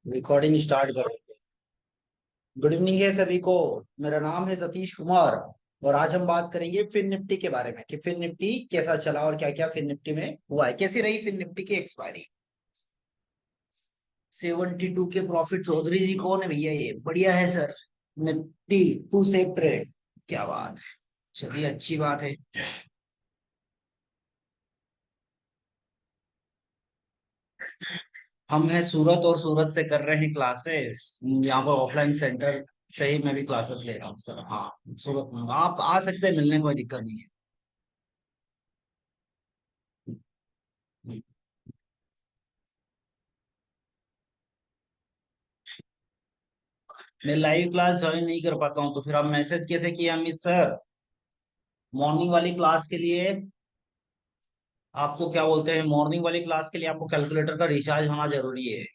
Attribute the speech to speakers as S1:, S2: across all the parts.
S1: Recording start कर देते हैं। गुड इवनिंग है सभी को। मेरा नाम है सतीश कुमार। और आज हम बात करेंगे फिन निफ्टी के बारे में कि फिन निफ्टी कैसा चला और क्या क्या फिन निफ्टी में हुआ है, कैसी रही फिन निफ्टी की एक्सपायरी। 72 के प्रॉफिट। चौधरी जी कौन है भैया? ये बढ़िया है sir. Nifty to safe trade. क्या बात है। चलिए अच्छी बात है। हम हैं सूरत और सूरत से कर रहे हैं क्लासेस। यहाँ पर ऑफलाइन सेंटर से ही मैं भी क्लासेस ले रहा हूँ सर। हाँ, सूरत में आप आ सकते हैं, मिलने में कोई दिक्कत नहीं है। मैं लाइव क्लास ज्वाइन नहीं कर पाता हूँ, तो फिर आप मैसेज कैसे किए अमित सर? मॉर्निंग वाली क्लास के लिए आपको क्या बोलते हैं, मॉर्निंग वाली क्लास के लिए आपको कैलकुलेटर का रिचार्ज होना जरूरी है।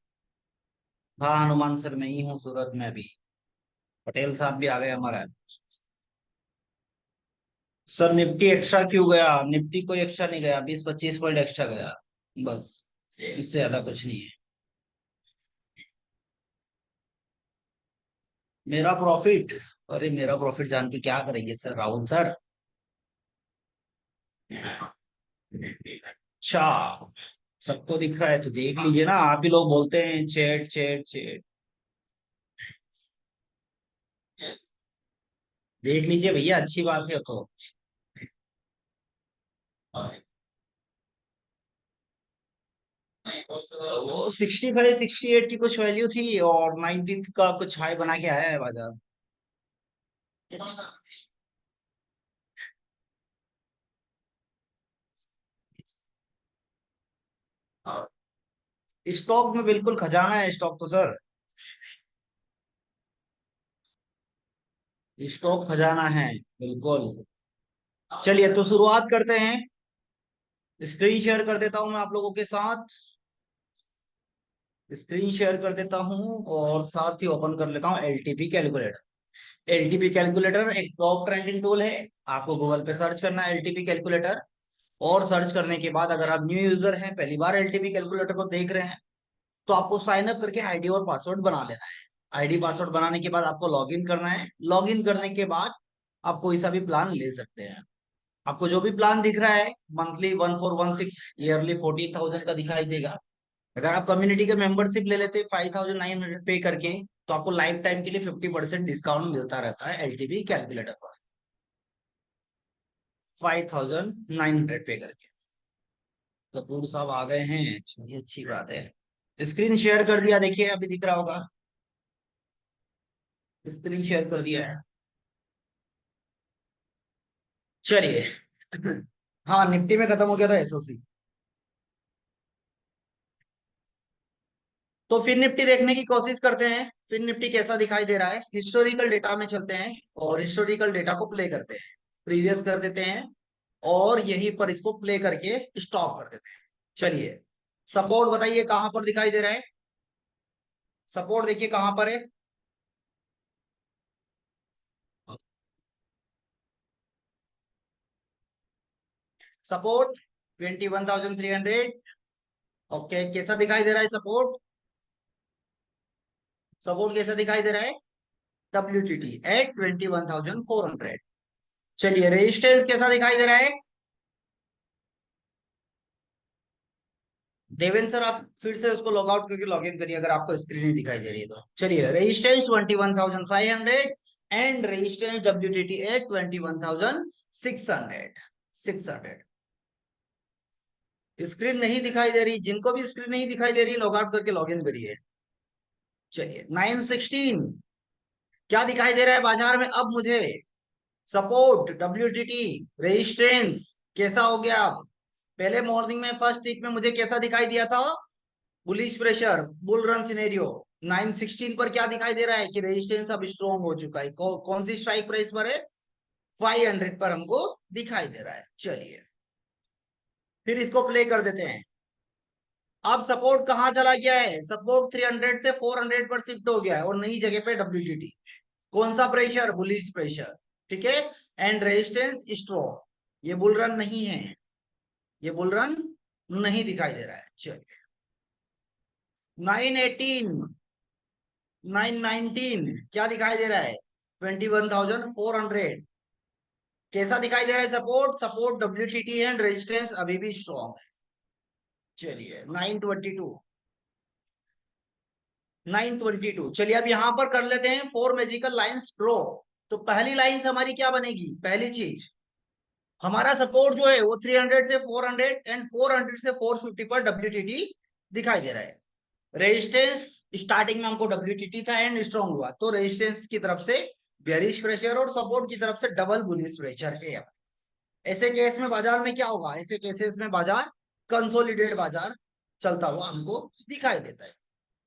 S1: हाँ हनुमान सर, मैं ही हूँ सूरत में अभी। पटेल साहब भी आ गए हमारा। सर निफ्टी एक्स्ट्रा क्यों गया? निफ्टी कोई एक्स्ट्रा नहीं गया, 20-25 पॉइंट एक्स्ट्रा गया बस। इससे ज्यादा कुछ नहीं है। मेरा प्रॉफिट? अरे मेरा प्रॉफिट जान के क्या करेंगे सर, राहुल सर? अच्छा, सबको दिख रहा है तो देख लीजिए ना। आप ही लोग बोलते हैं चैट चैट चैट। देख लीजिए भैया, अच्छी बात है तो। वो 65-68 की कुछ वैल्यू थी और 90 का कुछ हाई बना के आया है बाजार। स्टॉक में बिल्कुल खजाना है स्टॉक तो सर। स्टॉक खजाना है बिल्कुल। चलिए तो शुरुआत करते हैं। स्क्रीन शेयर कर देता हूं मैं आप लोगों के साथ। स्क्रीन शेयर कर देता हूं और साथ ही ओपन कर लेता हूं एलटीपी कैलकुलेटर। एलटीपी कैलकुलेटर एक टॉप ट्रेंडिंग टूल है। आपको गूगल पे सर्च करना है एलटीपी कैलकुलेटर। और सर्च करने के बाद अगर आप न्यू यूजर हैं, पहली बार एलटीपी कैलकुलेटर को देख रहे हैं, तो आपको साइन अप करके आईडी और पासवर्ड बना लेना है। आईडी पासवर्ड बनाने के बाद आपको लॉगिन करना है। लॉगिन करने के बाद आप कोई सा भी प्लान ले सकते हैं। आपको जो भी प्लान दिख रहा है, मंथली 1416, ईयरली 14,000 का दिखाई देगा। अगर आप कम्युनिटी के मेंबरशिप ले लेते 5,900 पे करके, तो आपको लाइफ टाइम के लिए 50% डिस्काउंट मिलता रहता है एलटीवी कैलकुलेटर पर। 5,900 पे करके। कपूर साहब आ गए हैं, चलिए अच्छी बात है। स्क्रीन शेयर कर दिया, देखिए अभी दिख रहा होगा। स्क्रीन शेयर कर दिया है। चलिए। हाँ, निफ्टी में खत्म हो गया था एसओसी। तो फिर निफ्टी देखने की कोशिश करते हैं, फिर निफ्टी कैसा दिखाई दे रहा है। हिस्टोरिकल डेटा में चलते हैं और हिस्टोरिकल डेटा को प्ले करते हैं। प्रीवियस कर देते हैं और यहीं पर इसको प्ले करके स्टॉप कर देते हैं। चलिए, सपोर्ट बताइए कहां पर दिखाई दे रहा है। सपोर्ट देखिए कहां पर है। सपोर्ट 21,300। ओके, कैसा दिखाई दे रहा है सपोर्ट? सपोर्ट कैसा दिखाई दे रहा है? WTT at 21,400। चलिए, रेजिस्टेंस कैसा दिखाई दे रहा है? देवेंद्र सर, आप फिर से उसको लॉग आउट करके लॉग इन करिए अगर आपको स्क्रीन नहीं दिखाई दे रही है तो। चलिए, resistance 21,500 and resistance WTT at 21,600। 600। Screen नहीं दिखाई दे रही, जिनको भी स्क्रीन नहीं दिखाई दे रही लॉग आउट करके लॉग इन करिए। चलिए, 916 क्या दिखाई दे रहा है बाजार में अब मुझे? सपोर्ट WTT, रेजिस्टेंस कैसा हो गया अब? पहले मॉर्निंग में फर्स्ट वीक में मुझे कैसा दिखाई दिया था? Bullish pressure, bull run scenario. 916 पर क्या दिखाई दे रहा है कि रेजिस्टेंस अब स्ट्रॉन्ग हो चुका है। कौन सी स्ट्राइक प्राइस पर है? 500 पर हमको दिखाई दे रहा है। चलिए, फिर इसको प्ले कर देते हैं। अब सपोर्ट कहां चला गया है? सपोर्ट 300 से 400 पर शिफ्ट हो गया है और नई जगह पे WTT। कौन सा प्रेशर? Bullish pressure. ठीक है। And resistance strong. ये बुल रन नहीं है, ये बुल रन नहीं दिखाई दे रहा है। चलिए, 918 919 क्या दिखाई दे रहा है? 21,400। कैसा दिखाई दे रहा है support? Support WTT and resistance अभी भी स्ट्रॉन्ग है। चलिए 922। 922 चलिए अब यहां पर कर लेते हैं फोर मैजिकल लाइंस ड्रॉ। तो पहली लाइन हमारी क्या बनेगी? पहली चीज, हमारा सपोर्ट जो है वो 300 से 400 एंड 400 से 450 पर डब्ल्यूटीटी दिखाई दे रहा है। रेजिस्टेंस स्टार्टिंग में हमको डब्ल्यूटीटी था एंड स्ट्रॉन्ग हुआ, तो रेजिस्टेंस की तरफ से बेरिश प्रेशर और सपोर्ट की तरफ से डबल बुलिश प्रेशर है। ऐसे केस में बाजार में क्या होगा? ऐसे केसेस में बाजार कंसोलिडेट बाजार चलता हुआ हमको दिखाई देता है।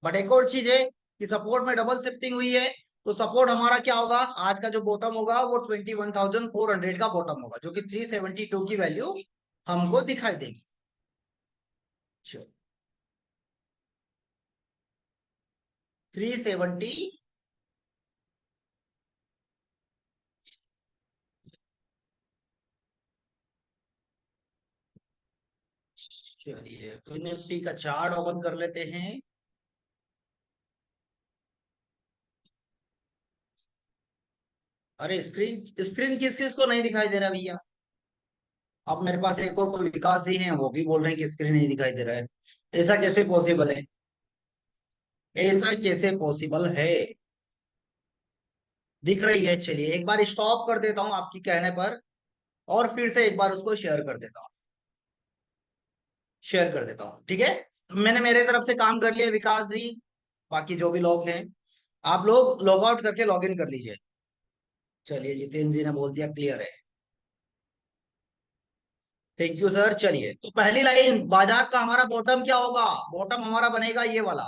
S1: बट एक और चीज है कि सपोर्ट में डबल शिफ्टिंग हुई है, तो सपोर्ट हमारा क्या होगा? आज का जो बॉटम होगा वो 21,400 का बॉटम होगा, जो कि 372 की वैल्यू हमको दिखाई देगी। चलो 370। चलिए तो निफ्टी का चार्ट ओपन कर लेते हैं। अरे स्क्रीन स्क्रीन किस किस को नहीं दिखाई दे रहा भैया? अब मेरे पास एक और कोई विकास जी हैं, वो भी बोल रहे हैं कि स्क्रीन नहीं दिखाई दे रहा है। ऐसा कैसे पॉसिबल है? ऐसा कैसे पॉसिबल है? दिख रही है। चलिए एक बार स्टॉप कर देता हूं आपकी कहने पर, और फिर से एक बार उसको शेयर कर देता हूँ। शेयर कर देता हूँ, ठीक है। मैंने मेरे तरफ से काम कर लिया विकास जी। बाकी जो भी लोग हैं, आप लोग लॉग आउट करके लॉग इन कर लीजिए। चलिए जितेंद्र जी ने बोल दिया क्लियर है। Thank you sir. चलिए तो पहली लाइन बाजार का हमारा बॉटम क्या होगा? बॉटम हमारा बनेगा ये वाला,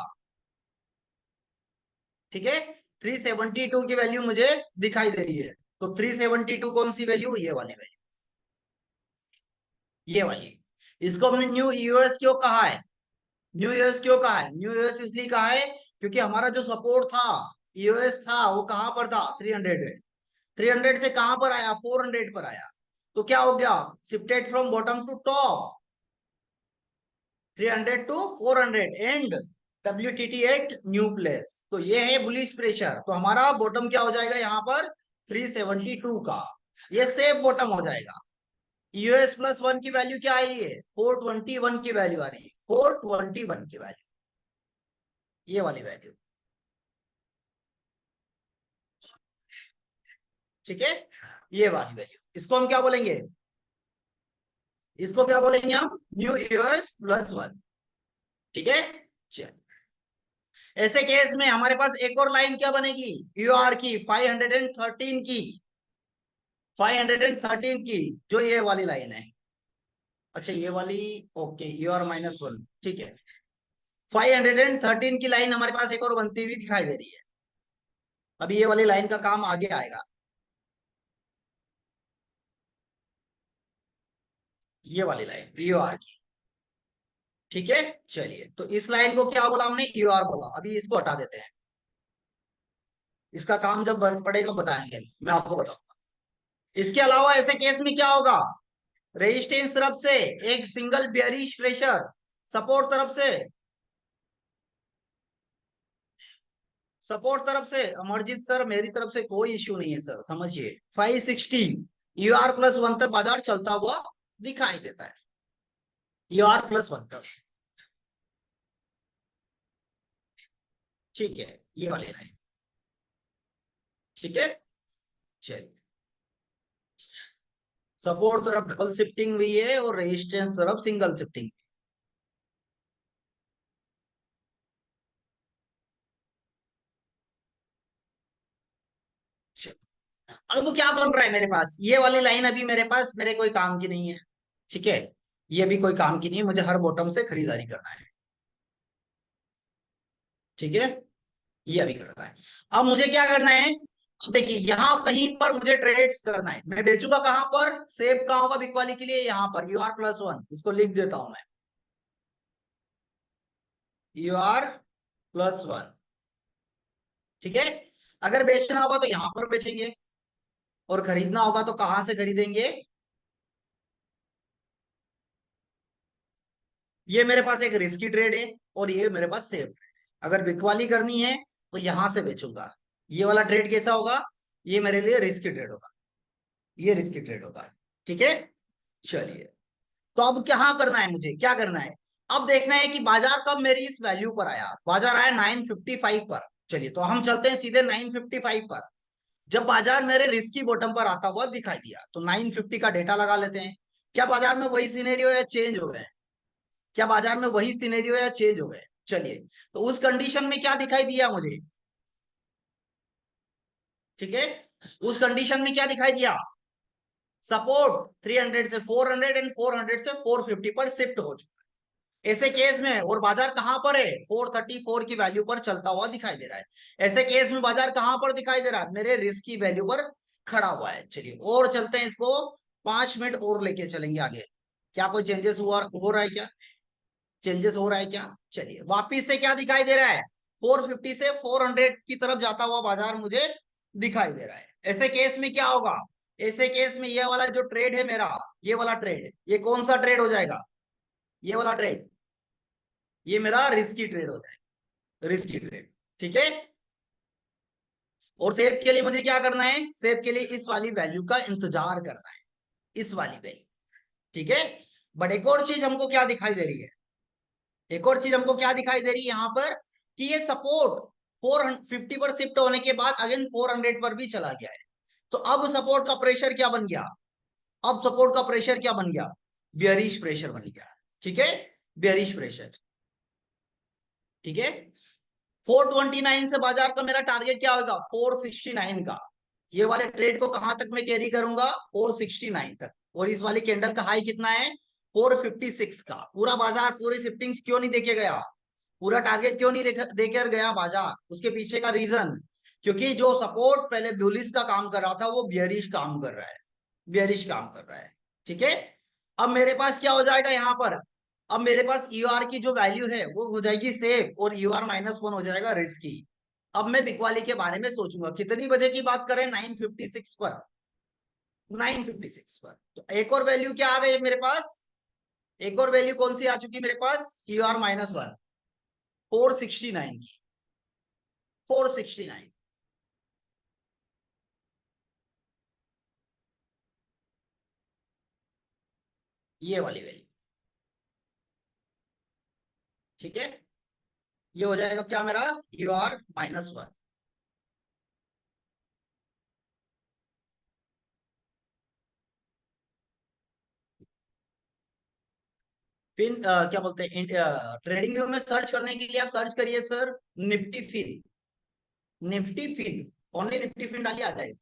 S1: ठीक है। 372 की वैल्यू मुझे दिखाई दे रही है। तो 372 कौन सी वैल्यू? ये वाली वैल्यू, ये वाली। इसको हमने न्यू यूएस क्यों कहा है? न्यू यूएस क्यों कहा है? न्यू यूएस इसलिए कहा है क्योंकि हमारा जो सपोर्ट था, यूएस था, वो कहां पर था? 300 है। 300 से कहां पर आया? 400 पर आया। तो क्या हो गया? Shifted from bottom to top, 300 to 400 and WTT at new place. तो ये है बुलिश प्रेशर। तो हमारा बॉटम क्या हो जाएगा यहाँ पर? 372 का। ये सेफ बॉटम हो जाएगा। यूएस प्लस वन की वैल्यू क्या आई है? 421 की वैल्यू आ रही है, 421 की वैल्यू, ये वाली वैल्यू, ठीक है। ये वाली वैल्यू, इसको हम क्या बोलेंगे? इसको क्या बोलेंगे हम? न्यू यूएस प्लस वन, ठीक है। चल, ऐसे केस में हमारे पास एक और लाइन क्या बनेगी? यूआर की 513 की, 513 की, जो ये वाली लाइन है। अच्छा ये वाली, ओके, यूआर -1, ठीक है। 513 की लाइन हमारे पास एक और बनती हुई दिखाई दे रही है। अभी ये वाली लाइन का काम आगे आएगा, ये वाली लाइन यूआर की, ठीक है। चलिए तो इस लाइन को क्या बोला हमने? यूआर बोला। अभी इसको हटा देते हैं, इसका काम जब पड़ेगा बताएंगे, मैं आपको बताऊंगा। इसके अलावा ऐसे केस में क्या होगा? रेजिस्टेंस तरफ से एक सिंगल बेयरिश प्रेशर, सपोर्ट तरफ से, सपोर्ट तरफ से अमरजीत सर मेरी तरफ से कोई इश्यू नहीं है सर, समझिए 560 UR+1 तक बाजार चलता हुआ दिखाई देता है। UR+1 तक, ठीक है, ये वाली लाइन, ठीक है। चलिए सपोर्ट तरफ डबल शिफ्टिंग हुई है और रेजिस्टेंस तरफ सिंगल शिफ्टिंग। अब क्या बन रहा है मेरे पास? ये वाली लाइन अभी मेरे पास मेरे कोई काम की नहीं है, ठीक है। ये भी कोई काम की नहीं है, मुझे हर बॉटम से खरीदारी करना है, ठीक है। ये अभी करना है। अब मुझे क्या करना है? अब देखिए यहां कहीं पर मुझे ट्रेड्स करना है। मैं बेचूंगा कहां पर? सेव कहां होगा बिकवाली के लिए? यहां पर UR+1, इसको लिख देता हूं मैं, UR+1, ठीक है। अगर बेचना होगा तो यहां पर बेचेंगे, और खरीदना होगा तो कहां से खरीदेंगे? ये मेरे पास एक रिस्की ट्रेड है और ये मेरे पास सेफ ट्रेड है। अगर बिकवाली करनी है तो यहां से बेचूंगा। ये वाला ट्रेड कैसा होगा? ये मेरे लिए रिस्की ट्रेड होगा, ये रिस्की ट्रेड होगा। ठीक है, चलिए। तो अब क्या करना है मुझे, क्या करना है? अब देखना है कि बाजार कब मेरी इस वैल्यू पर आया। बाजार आया 955 पर। चलिए, तो हम चलते हैं सीधे 955 पर। जब बाजार मेरे रिस्की बॉटम पर आता हुआ दिखाई दिया तो 950 का डेटा लगा लेते हैं। क्या बाजार में वही सिनेरियो या चेंज हो गए? क्या बाजार में वही सिनेरियो या चेंज हो गए? चलिए, तो उस कंडीशन में क्या दिखाई दिया मुझे? ठीक है, उस कंडीशन में क्या दिखाई दिया? सपोर्ट 300 से 400 एंड 400 से 450 पर शिफ्ट हो चुका है। ऐसे केस में और बाजार कहां पर है? 434 की वैल्यू पर चलता हुआ दिखाई दे रहा है। ऐसे केस में बाजार कहां पर दिखाई दे रहा है? मेरे रिस्क की वैल्यू पर खड़ा हुआ है। चलिए, और चलते हैं इसको, 5 मिनट और लेके चलेंगे आगे। क्या कोई चेंजेस हुआ हो रहा है क्या? चेंजेस हो रहा है क्या? चलिए, वापिस से क्या दिखाई दे रहा है? 450 से 400 की तरफ जाता हुआ बाजार मुझे दिखाई दे रहा है। ऐसे केस में क्या होगा? ऐसे केस में ये वाला जो ट्रेड है मेरा, ये वाला ट्रेड, ये कौन सा ट्रेड हो जाएगा? ये वाला ट्रेड, ये मेरा रिस्की ट्रेड हो जाएगा, रिस्की ट्रेड। ठीक है, और सेफ के लिए मुझे क्या करना है? सेफ के लिए इस वाली वैल्यू का इंतजार करना है, इस वाली वैल्यू। ठीक है, बट एक और चीज हमको क्या दिखाई दे रही है? एक और चीज हमको क्या दिखाई दे रही है यहाँ पर, कि ये सपोर्ट 450 पर शिफ्ट होने के बाद अगेन 400 पर भी चला गया है। तो अब सपोर्ट का प्रेशर क्या बन गया? अब सपोर्ट का प्रेशर क्या बन गया? बियरिश प्रेशर बन गया। ठीक है, बियरिश प्रेशर। ठीक है, 429 से बाजार का मेरा टारगेट क्या होगा? 469 का। ये वाले ट्रेड को कहां तक मैं कैरी करूंगा? 469 तक। और इस वाली कैंडल का हाई कितना है? 456 का। पूरा बाजार पूरी शिफ्टिंग्स क्यों नहीं देके गया? पूरा टारगेट क्यों नहीं देकर गया बाजार? उसके पीछे का रीजन, क्योंकि जो सपोर्ट पहले बुलिश का काम कर रहा था वो बियरिश काम कर रहा है, बियरिश काम कर रहा है। ठीक है, अब मेरे पास क्या हो जाएगा यहाँ पर? अब मेरे पास यूआर की जो वैल्यू है वो हो जाएगी सेफ, और यूआर -1 हो जाएगा रिस्की। अब मैं बिकवाली के बारे में सोचूंगा। कितनी बजे की बात करें? 956 पर। 956 पर तो एक और वैल्यू क्या आ गई मेरे पास? एक और वैल्यू कौन सी आ चुकी मेरे पास? यूआर -1, 469 की। 469, ये वाली वैल्यू। ठीक है, ये हो जाएगा क्या मेरा? यूआर -1। फिर क्या बोलते हैं, ट्रेडिंग व्यू में सर्च करने के लिए आप सर्च करिए sir, Nifty fin. Nifty fin, only Nifty fin डालिए, आ जाएगा।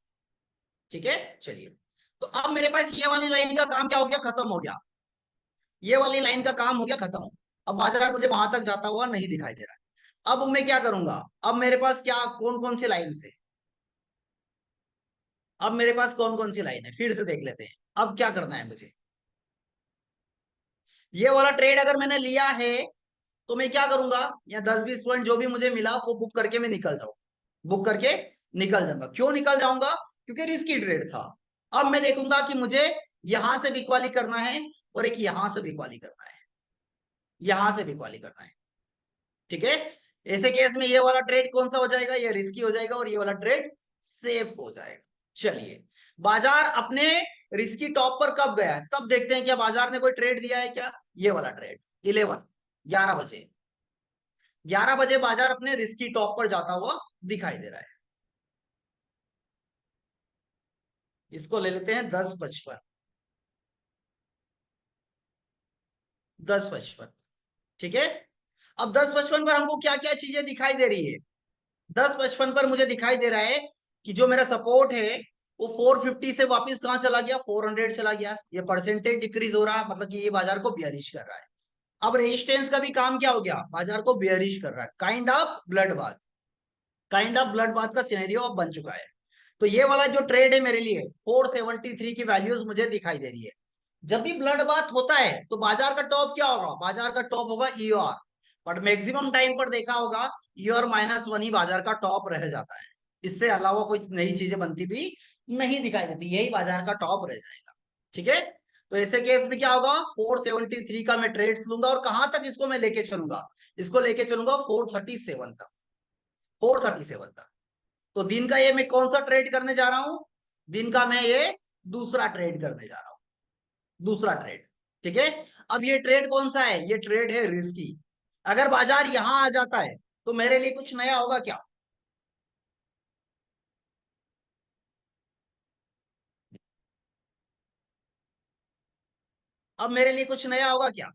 S1: ठीक है, चलिए। तो अब मेरे पास ये वाली लाइन का काम क्या हो गया? खत्म हो गया। ये वाली लाइन का काम हो गया खत्म। अब बाजार मुझे वहां तक जाता हुआ नहीं दिखाई दे रहा है। अब मैं क्या करूंगा? अब मेरे पास क्या, कौन कौन सी लाइन है? अब मेरे पास कौन कौन सी लाइन है फिर से देख लेते हैं। अब क्या करना है मुझे? ये वाला ट्रेड अगर मैंने लिया है तो मैं क्या करूंगा? या 10-20 पॉइंट जो भी मुझे मिला वो बुक करके मैं निकल जाऊं, बुक करके निकल जाऊंगा। क्यों निकल जाऊंगा? क्योंकि रिस्की ट्रेड था। अब मैं देखूंगा कि मुझे यहां से बिकवाली करना है और एक यहां से बिकवाली करना है, यहां से बिकवाली करना है। ठीक है, ऐसे केस में ये वाला ट्रेड कौन सा हो जाएगा? ये रिस्की हो जाएगा, और ये वाला ट्रेड सेफ हो जाएगा। चलिए, बाजार अपने रिस्की टॉप पर कब गया है तब देखते हैं। क्या बाजार ने कोई ट्रेड दिया है क्या? ये वाला ट्रेड 11 11 बजे बाजार अपने रिस्की टॉप पर जाता हुआ दिखाई दे रहा है। इसको ले लेते हैं 10:55। 10:55, ठीक है। अब 10:55 पर हमको क्या क्या चीजें दिखाई दे रही है? 10:55 पर मुझे दिखाई दे रहा है कि जो मेरा सपोर्ट है वो 450 से वापस कहां चला गया? 400 चला गया। ये परसेंटेज डिक्रीज हो रहा है, मतलब कि ये बाजार को बियरिश कर रहा है। अब रेजिस्टेंस का भी काम क्या हो गया? बाजार को बियरिश कर रहा है। Kind of blood bath, kind of blood bath का सिनेरियो अब बन चुका है। तो ये वाला जो ट्रेड है मेरे लिए, 473 की वैल्यूज मुझे दिखाई दे रही है। जब भी ब्लड बाथ होता है तो बाजार का टॉप क्या होगा? बाजार का टॉप होगा ईआर। बट मैक्सिमम टाइम पर देखा होगा ईआर -1 ही बाजार का टॉप रह जाता है। इससे अलावा कोई नई चीजें बनती भी नहीं दिखाई देती, यही बाजार का टॉप रह जाएगा। ठीक है, तो ऐसे केस में क्या होगा? 473 का मैं ट्रेड लूंगा, और कहां तक इसको मैं लेके चलूंगा? इसको लेके चलूंगा 437 तक। 437 तक। तो दिन का ये मैं कौन सा ट्रेड करने जा रहा हूं? दिन का मैं ये दूसरा ट्रेड करने जा रहा हूं, दूसरा ट्रेड। ठीक है। अब ये ट्रेड कौन सा है? ये ट्रेड है रिस्की। अगर बाजार यहां आ जाता है तो मेरे लिए कुछ नया होगा क्या? अब मेरे लिए कुछ नया होगा क्या?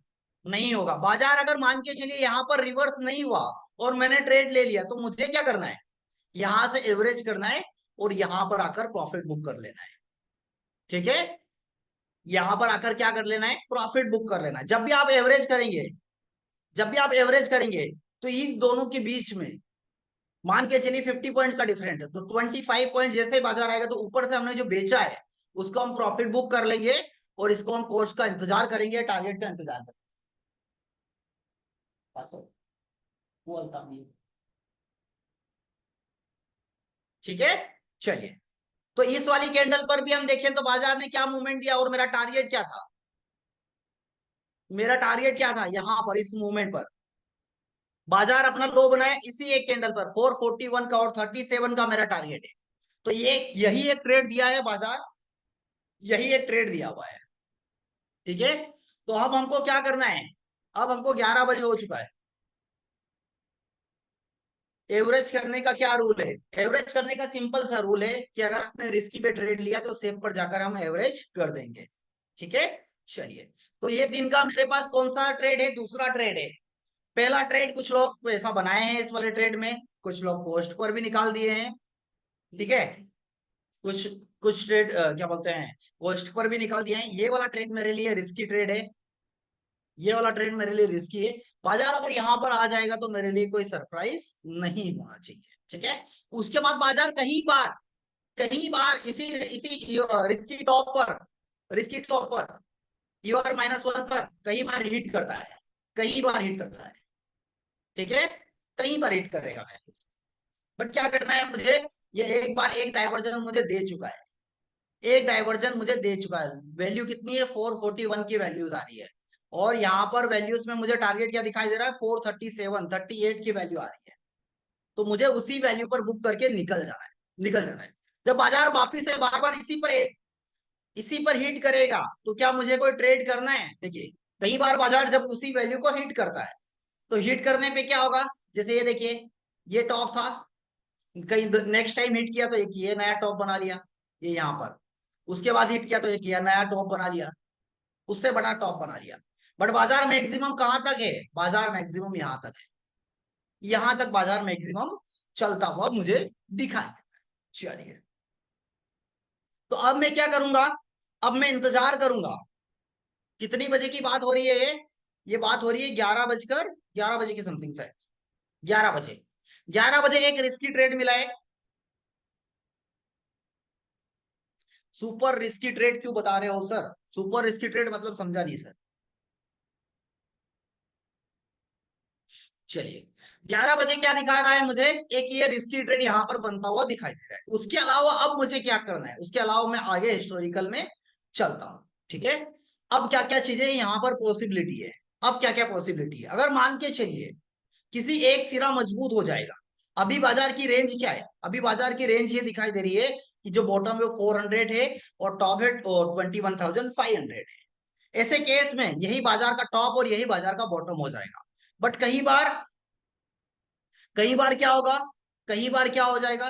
S1: नहीं होगा। बाजार अगर मान के चलिए यहां पर रिवर्स नहीं हुआ और मैंने ट्रेड ले लिया, तो मुझे क्या करना है? यहां से एवरेज करना है और यहां पर आकर प्रॉफिट बुक कर लेना है। ठीक है। यहां पर आकर क्या कर लेना है? प्रॉफिट बुक कर लेना है। जब भी आप एवरेज करेंगे, जब भी आप एवरेज करेंगे, तो इन दोनों के बीच में मान के चलिए 50 पॉइंट्स का डिफरेंट है, तो 25 पॉइंट जैसे ही बाजार आएगा तो ऊपर से हमने जो बेचा है उसको हम प्रॉफिट बुक कर लेंगे और इसको हम कोर्स का इंतजार करेंगे, टारगेट का इंतजार करेंगे। ठीक है। चलिए, तो इस वाली कैंडल पर भी हम देखें तो बाजार ने क्या मूवमेंट दिया और मेरा टारगेट क्या था? मेरा टारगेट क्या था यहां पर इस मूवमेंट पर? बाजार अपना लो बनाया इसी एक कैंडल पर 441 का और 37 का मेरा टारगेट है। तो ये यही एक ट्रेड दिया है बाजार, यही एक ट्रेड दिया हुआ है। ठीक है। तो अब हमको क्या करना है? अब हमको 11 बजे हो चुका है। एवरेज करने का क्या रूल है? एवरेज करने का सिंपल सा रूल है कि अगर आपने रिस्की पे ट्रेड लिया तो सेफ पर जाकर हम एवरेज कर देंगे। ठीक है। चलिए, तो ये दिन का मेरे पास कौन सा ट्रेड है? दूसरा ट्रेड है। पहला ट्रेड कुछ लोग पैसा बनाए हैं इस वाले ट्रेड में, कुछ लोग पोस्ट पर भी निकाल दिए हैं। ठीक है। कुछ कुछ ट्रेड क्या बोलते हैं, पोस्ट पर भी निकाल दिए हैं। ये वाला ट्रेड मेरे लिए रिस्की ट्रेड है। ये वाला ट्रेड मेरे लिए रिस्की है। बाजार अगर यहां पर आ जाएगा तो मेरे लिए कोई सरप्राइज नहीं होना चाहिए। ठीक है। उसके बाद बाजार कहीं बार इसी इसी रिस्की टॉप पर, रिस्की टॉप पर यूआर -1 पर कई बार हिट करता है, कई बार हिट करता है। ठीक है। कई बार हिट करेगा मैं, बट क्या करना है मुझे? ये एक बार एक डाइवर्जन मुझे दे चुका है, एक डाइवर्जन मुझे दे चुका है। वैल्यू कितनी है? 441 की वैल्यूज आ रही है। और यहाँ पर वैल्यूज में मुझे टारगेट क्या दिखाई दे रहा है? 437, 38 की वैल्यू आ रही है। तो मुझे उसी वैल्यू पर बुक करके निकल जाना है, निकल जाना है। जब बाजार वापिस से बार बार इसी पर हिट करेगा तो क्या मुझे कोई ट्रेड करना है? देखिए, कई बार बाजार जब उसी वैल्यू को हिट करता है तो हिट करने पे क्या होगा? जैसे ये देखिए, ये टॉप था, कहीं नेक्स्ट टाइम हिट किया तो एक ये नया टॉप बना लिया, ये यहाँ पर। उसके बाद हिट किया तो एक ये नया टॉप बना लिया, उससे बड़ा टॉप बना लिया। बट बाजार मैक्सिमम कहां तक है? बाजार मैक्सिमम यहां तक है। यहां तक बाजार मैक्सिमम चलता हुआ मुझे दिखाई देता है। चलिए, तो अब मैं क्या करूंगा? अब मैं इंतजार करूंगा। कितनी बजे की बात हो रही है ये बात हो रही है 11 बजे की समथिंग से। 11 बजे, 11 बजे एक रिस्की ट्रेड मिला है। सुपर रिस्की ट्रेड क्यों बता रहे हो सर? सुपर रिस्की ट्रेड मतलब समझा नहीं सर। चलिए, 11 बजे क्या दिखा रहा है मुझे? एक ये रिस्की ट्रेड यहां पर बनता हुआ दिखाई दे रहा है। उसके अलावा अब मुझे क्या करना है? उसके अलावा मैं आगे हिस्टोरिकल में चलता हूं। ठीक है। अब क्या क्या चीजें यहां पर पॉसिबिलिटी है? अब क्या क्या पॉसिबिलिटी है? अगर मान के चलिए किसी एक सिरा मजबूत हो जाएगा। अभी बाजार की रेंज क्या है? अभी बाजार की रेंज ये दिखाई दे रही है कि जो बॉटम है 400 है और टॉप है 21,500 है। ऐसे केस में यही बाजार का टॉप और यही बाजार का बॉटम हो जाएगा। बट कई बार क्या होगा? कई बार क्या हो जाएगा?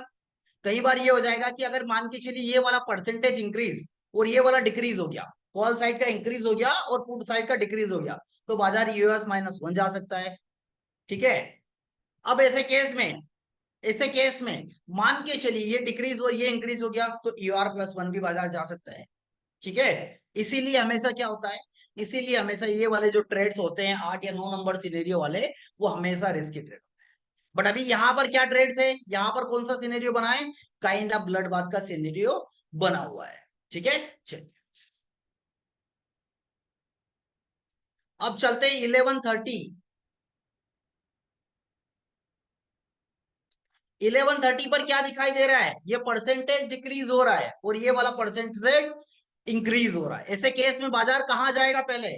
S1: कई बार ये हो जाएगा कि अगर मान के चलिए ये वाला परसेंटेज इंक्रीज और ये वाला डिक्रीज हो गया, कॉल साइड का इंक्रीज हो गया और पुट साइड का डिक्रीज हो गया, तो बाजार यूएस -1 जा सकता है। ठीक है। अब ऐसे केस में मान के चलिए ये डिक्रीज और ये इंक्रीज हो गया तो ER+1 भी बाजार जा सकता है। ठीक है। इसीलिए हमेशा क्या होता है? इसीलिए हमेशा ये वाले जो ट्रेड्स होते हैं 8 या 9 नंबर सिनेरियो वाले, वो हमेशा रिस्की ट्रेड होते हैं। बट अभी यहाँ पर क्या ट्रेड्स है? यहाँ पर कौन सा सिनेरियो बना है? काइंड ऑफ ब्लड बाथ का सिनेरियो बना हुआ है। ठीक है। चलिए, अब चलते हैं 11:30। 11:30 पर क्या दिखाई दे रहा है? ये परसेंटेज डिक्रीज हो रहा है और ये वाला परसेंटेज इंक्रीज हो रहा है। ऐसे केस में बाजार कहां जाएगा? पहले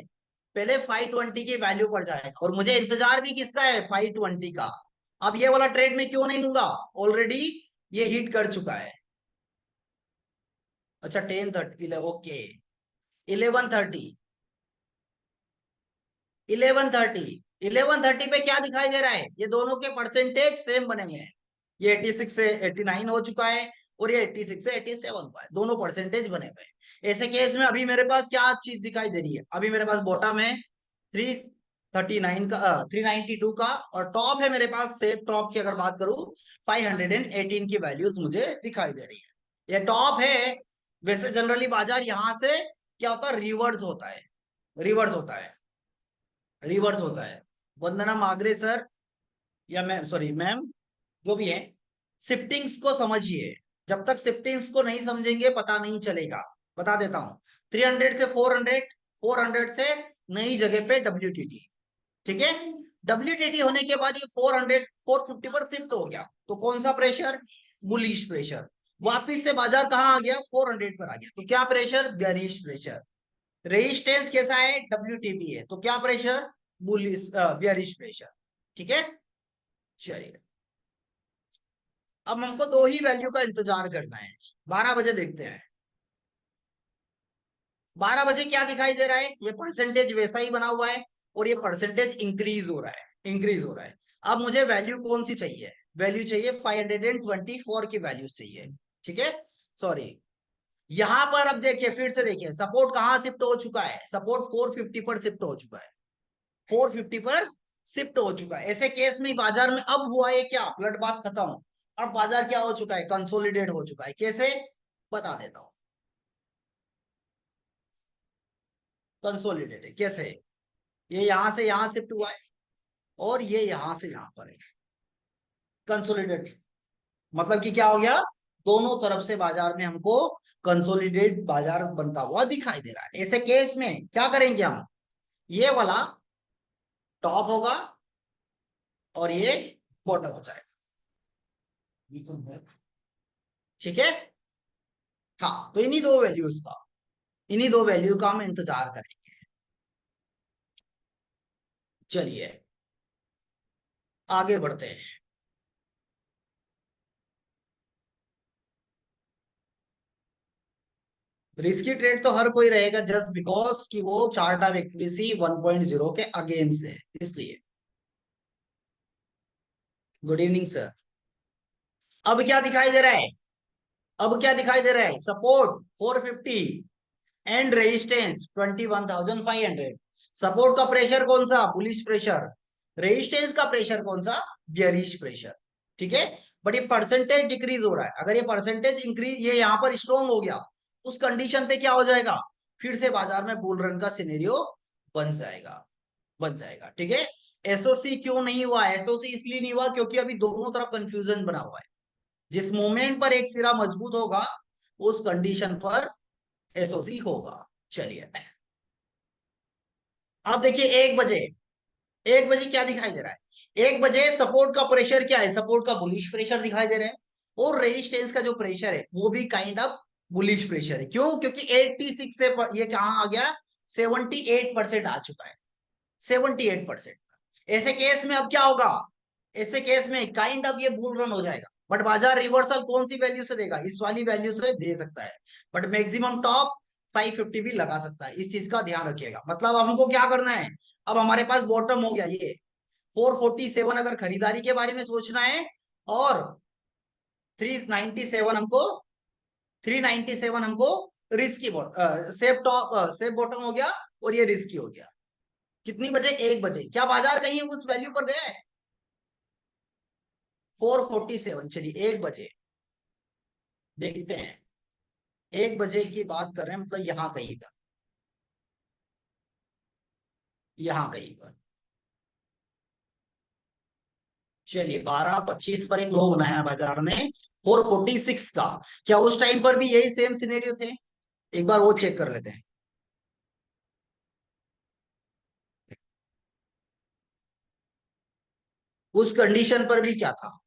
S1: पहले 520 की वैल्यू पर जाएगा और मुझे इंतजार भी किसका है? 520 का। अब ये वाला ट्रेड में क्यों नहीं लूंगा, ऑलरेडी ये हिट कर चुका है। अच्छा 10:30, ओके 11:30, 11:30, 11:30 पे क्या दिखाई दे रहा है, ये दोनों के परसेंटेज सेम बने हुए हैं। ये 86 से 89 हो चुका है और ये 86 से 87 हुआ है, दोनों परसेंटेज बने हुए हैं। ऐसे केस में अभी मेरे पास क्या चीज दिखाई दे रही है, अभी मेरे पास बॉटम है 339 का 392 का, और टॉप है मेरे पास, सेफ टॉप की अगर बात करूं 518 की वैल्यूज मुझे दिखाई दे रही है। ये टॉप है। वैसे जनरली बाजार यहां से क्या होता है, रिवर्स होता है, रिवर्स होता है, रिवर्स होता है। वंदना मागरे सर, या मैम, सॉरी मैम, जो भी है, शिफ्टिंग्स को समझिए। जब तक शिफ्टिंग्स को नहीं समझेंगे पता नहीं चलेगा। बता देता हूं, 300 से 400, 400 से नई जगह पे WTT, ठीक है। WTT होने के बाद ये 400 450 पर शिफ्ट हो गया, तो कौन सा प्रेशर, बुलिश प्रेशर। वापिस से बाजार कहां आ गया, 400 पर आ गया, तो क्या प्रेशर, बेरिश प्रेशर। रेजिस्टेंस कैसा है, WTP है, तो क्या प्रेशर, बुलिश बेरिश प्रेशर, ठीक है। चलिए अब हमको दो ही वैल्यू का इंतजार करना है, 12 बजे देखते हैं। 12 बजे क्या दिखाई दे रहा है, ये परसेंटेज वैसा ही बना हुआ है और ये परसेंटेज इंक्रीज हो रहा है, इंक्रीज हो रहा है। अब मुझे वैल्यू कौन सी चाहिए, वैल्यू चाहिए 524 की वैल्यू चाहिए, ठीक है। सॉरी, यहां पर अब देखिए, फिर से देखिए, सपोर्ट कहां शिफ्ट हो चुका है, सपोर्ट 450 पर शिफ्ट हो चुका है, 450 पर शिफ्ट हो चुका है। ऐसे केस में बाजार में अब हुआ है क्या, फ्लड बात खत्म। अब बाजार क्या हो चुका है, कंसोलिडेट हो चुका है। कैसे, बता देता हूं। कंसोलिडेट है कैसे, ये यहां से यहां शिफ्ट हुआ है और ये यहां से यहां पर है, कंसोलिडेट। मतलब कि क्या हो गया, दोनों तरफ से बाजार में हमको कंसोलिडेट बाजार बनता हुआ दिखाई दे रहा है। ऐसे केस में क्या करेंगे हम, ये वाला टॉप होगा और ये बॉटम हो जाएगा, ठीक है। हाँ, तो इन्हीं दो वैल्यूज का, इन्हीं दो वैल्यू का हम इंतजार करेंगे। चलिए आगे बढ़ते हैं। रिस्की ट्रेड तो हर कोई रहेगा, जस्ट बिकॉज कि वो चार्ट ऑफ एक्यूरेसी 1.0 के अगेंस्ट है, इसलिए। Good evening sir. अब क्या दिखाई दे रहा है, अब क्या दिखाई दे रहा है, सपोर्ट 450 एंड रेजिस्टेंस 21,500। सपोर्ट का प्रेशर कौन सा, बुलिश प्रेशर। रेजिस्टेंस का प्रेशर कौन सा, बियरिश प्रेशर, ठीक है। बट ये परसेंटेज डिक्रीज हो रहा है, अगर ये परसेंटेज इंक्रीज, ये यहां पर स्ट्रॉन्ग हो गया, उस कंडीशन पे क्या हो जाएगा, फिर से बाजार में बुल रन का सिनेरियो बन जाएगा, बन जाएगा, ठीक है। एसओसी क्यों नहीं हुआ, एसओसी इसलिए नहीं हुआ क्योंकि अभी दोनों तरफ कंफ्यूजन बना हुआ है। जिस मोमेंट पर एक सिरा मजबूत होगा, उस कंडीशन पर एसओसी होगा। चलिए अब देखिए, 1 बजे, 1 बजे क्या दिखाई दे रहा है, 1 बजे सपोर्ट का प्रेशर क्या है, सपोर्ट का बुलिश प्रेशर दिखाई दे रहा है, और रेजिस्टेंस का जो प्रेशर है वो भी काइंड ऑफ बुलिश प्रेशर है। क्यों, क्योंकि 86 से ये कहां आ गया, 78% आ चुका है, 78%। ऐसे केस में अब क्या होगा, ऐसे केस में काइंड ऑफ ये बुल रन हो जाएगा, बट बाजार रिवर्सल कौन सी वैल्यू से देगा, इस वाली वैल्यू से दे सकता है, बट मैक्सिमम टॉप 550 भी लगा सकता है, इस चीज का ध्यान रखिएगा। मतलब अब हमको क्या करना है, अब हमारे पास बॉटम हो गया ये 447, अगर खरीदारी के बारे में सोचना है, और 397 हमको, 397 हमको risky safe top, safe bottom हो गया, और ये रिस्की हो गया। कितनी बजे, 1 बजे, क्या बाजार कहीं उस वैल्यू पर गया है, 447। चलिए 1 बजे देखते हैं, 1 बजे की बात कर रहे हैं, मतलब यहां कहीं पर, यहां कहीं पर। चलिए 12:25 पर एक लो बनाया बाजार ने 446 का, क्या उस टाइम पर भी यही सेम सिनेरियो थे, एक बार वो चेक कर लेते हैं। उस कंडीशन पर भी क्या था,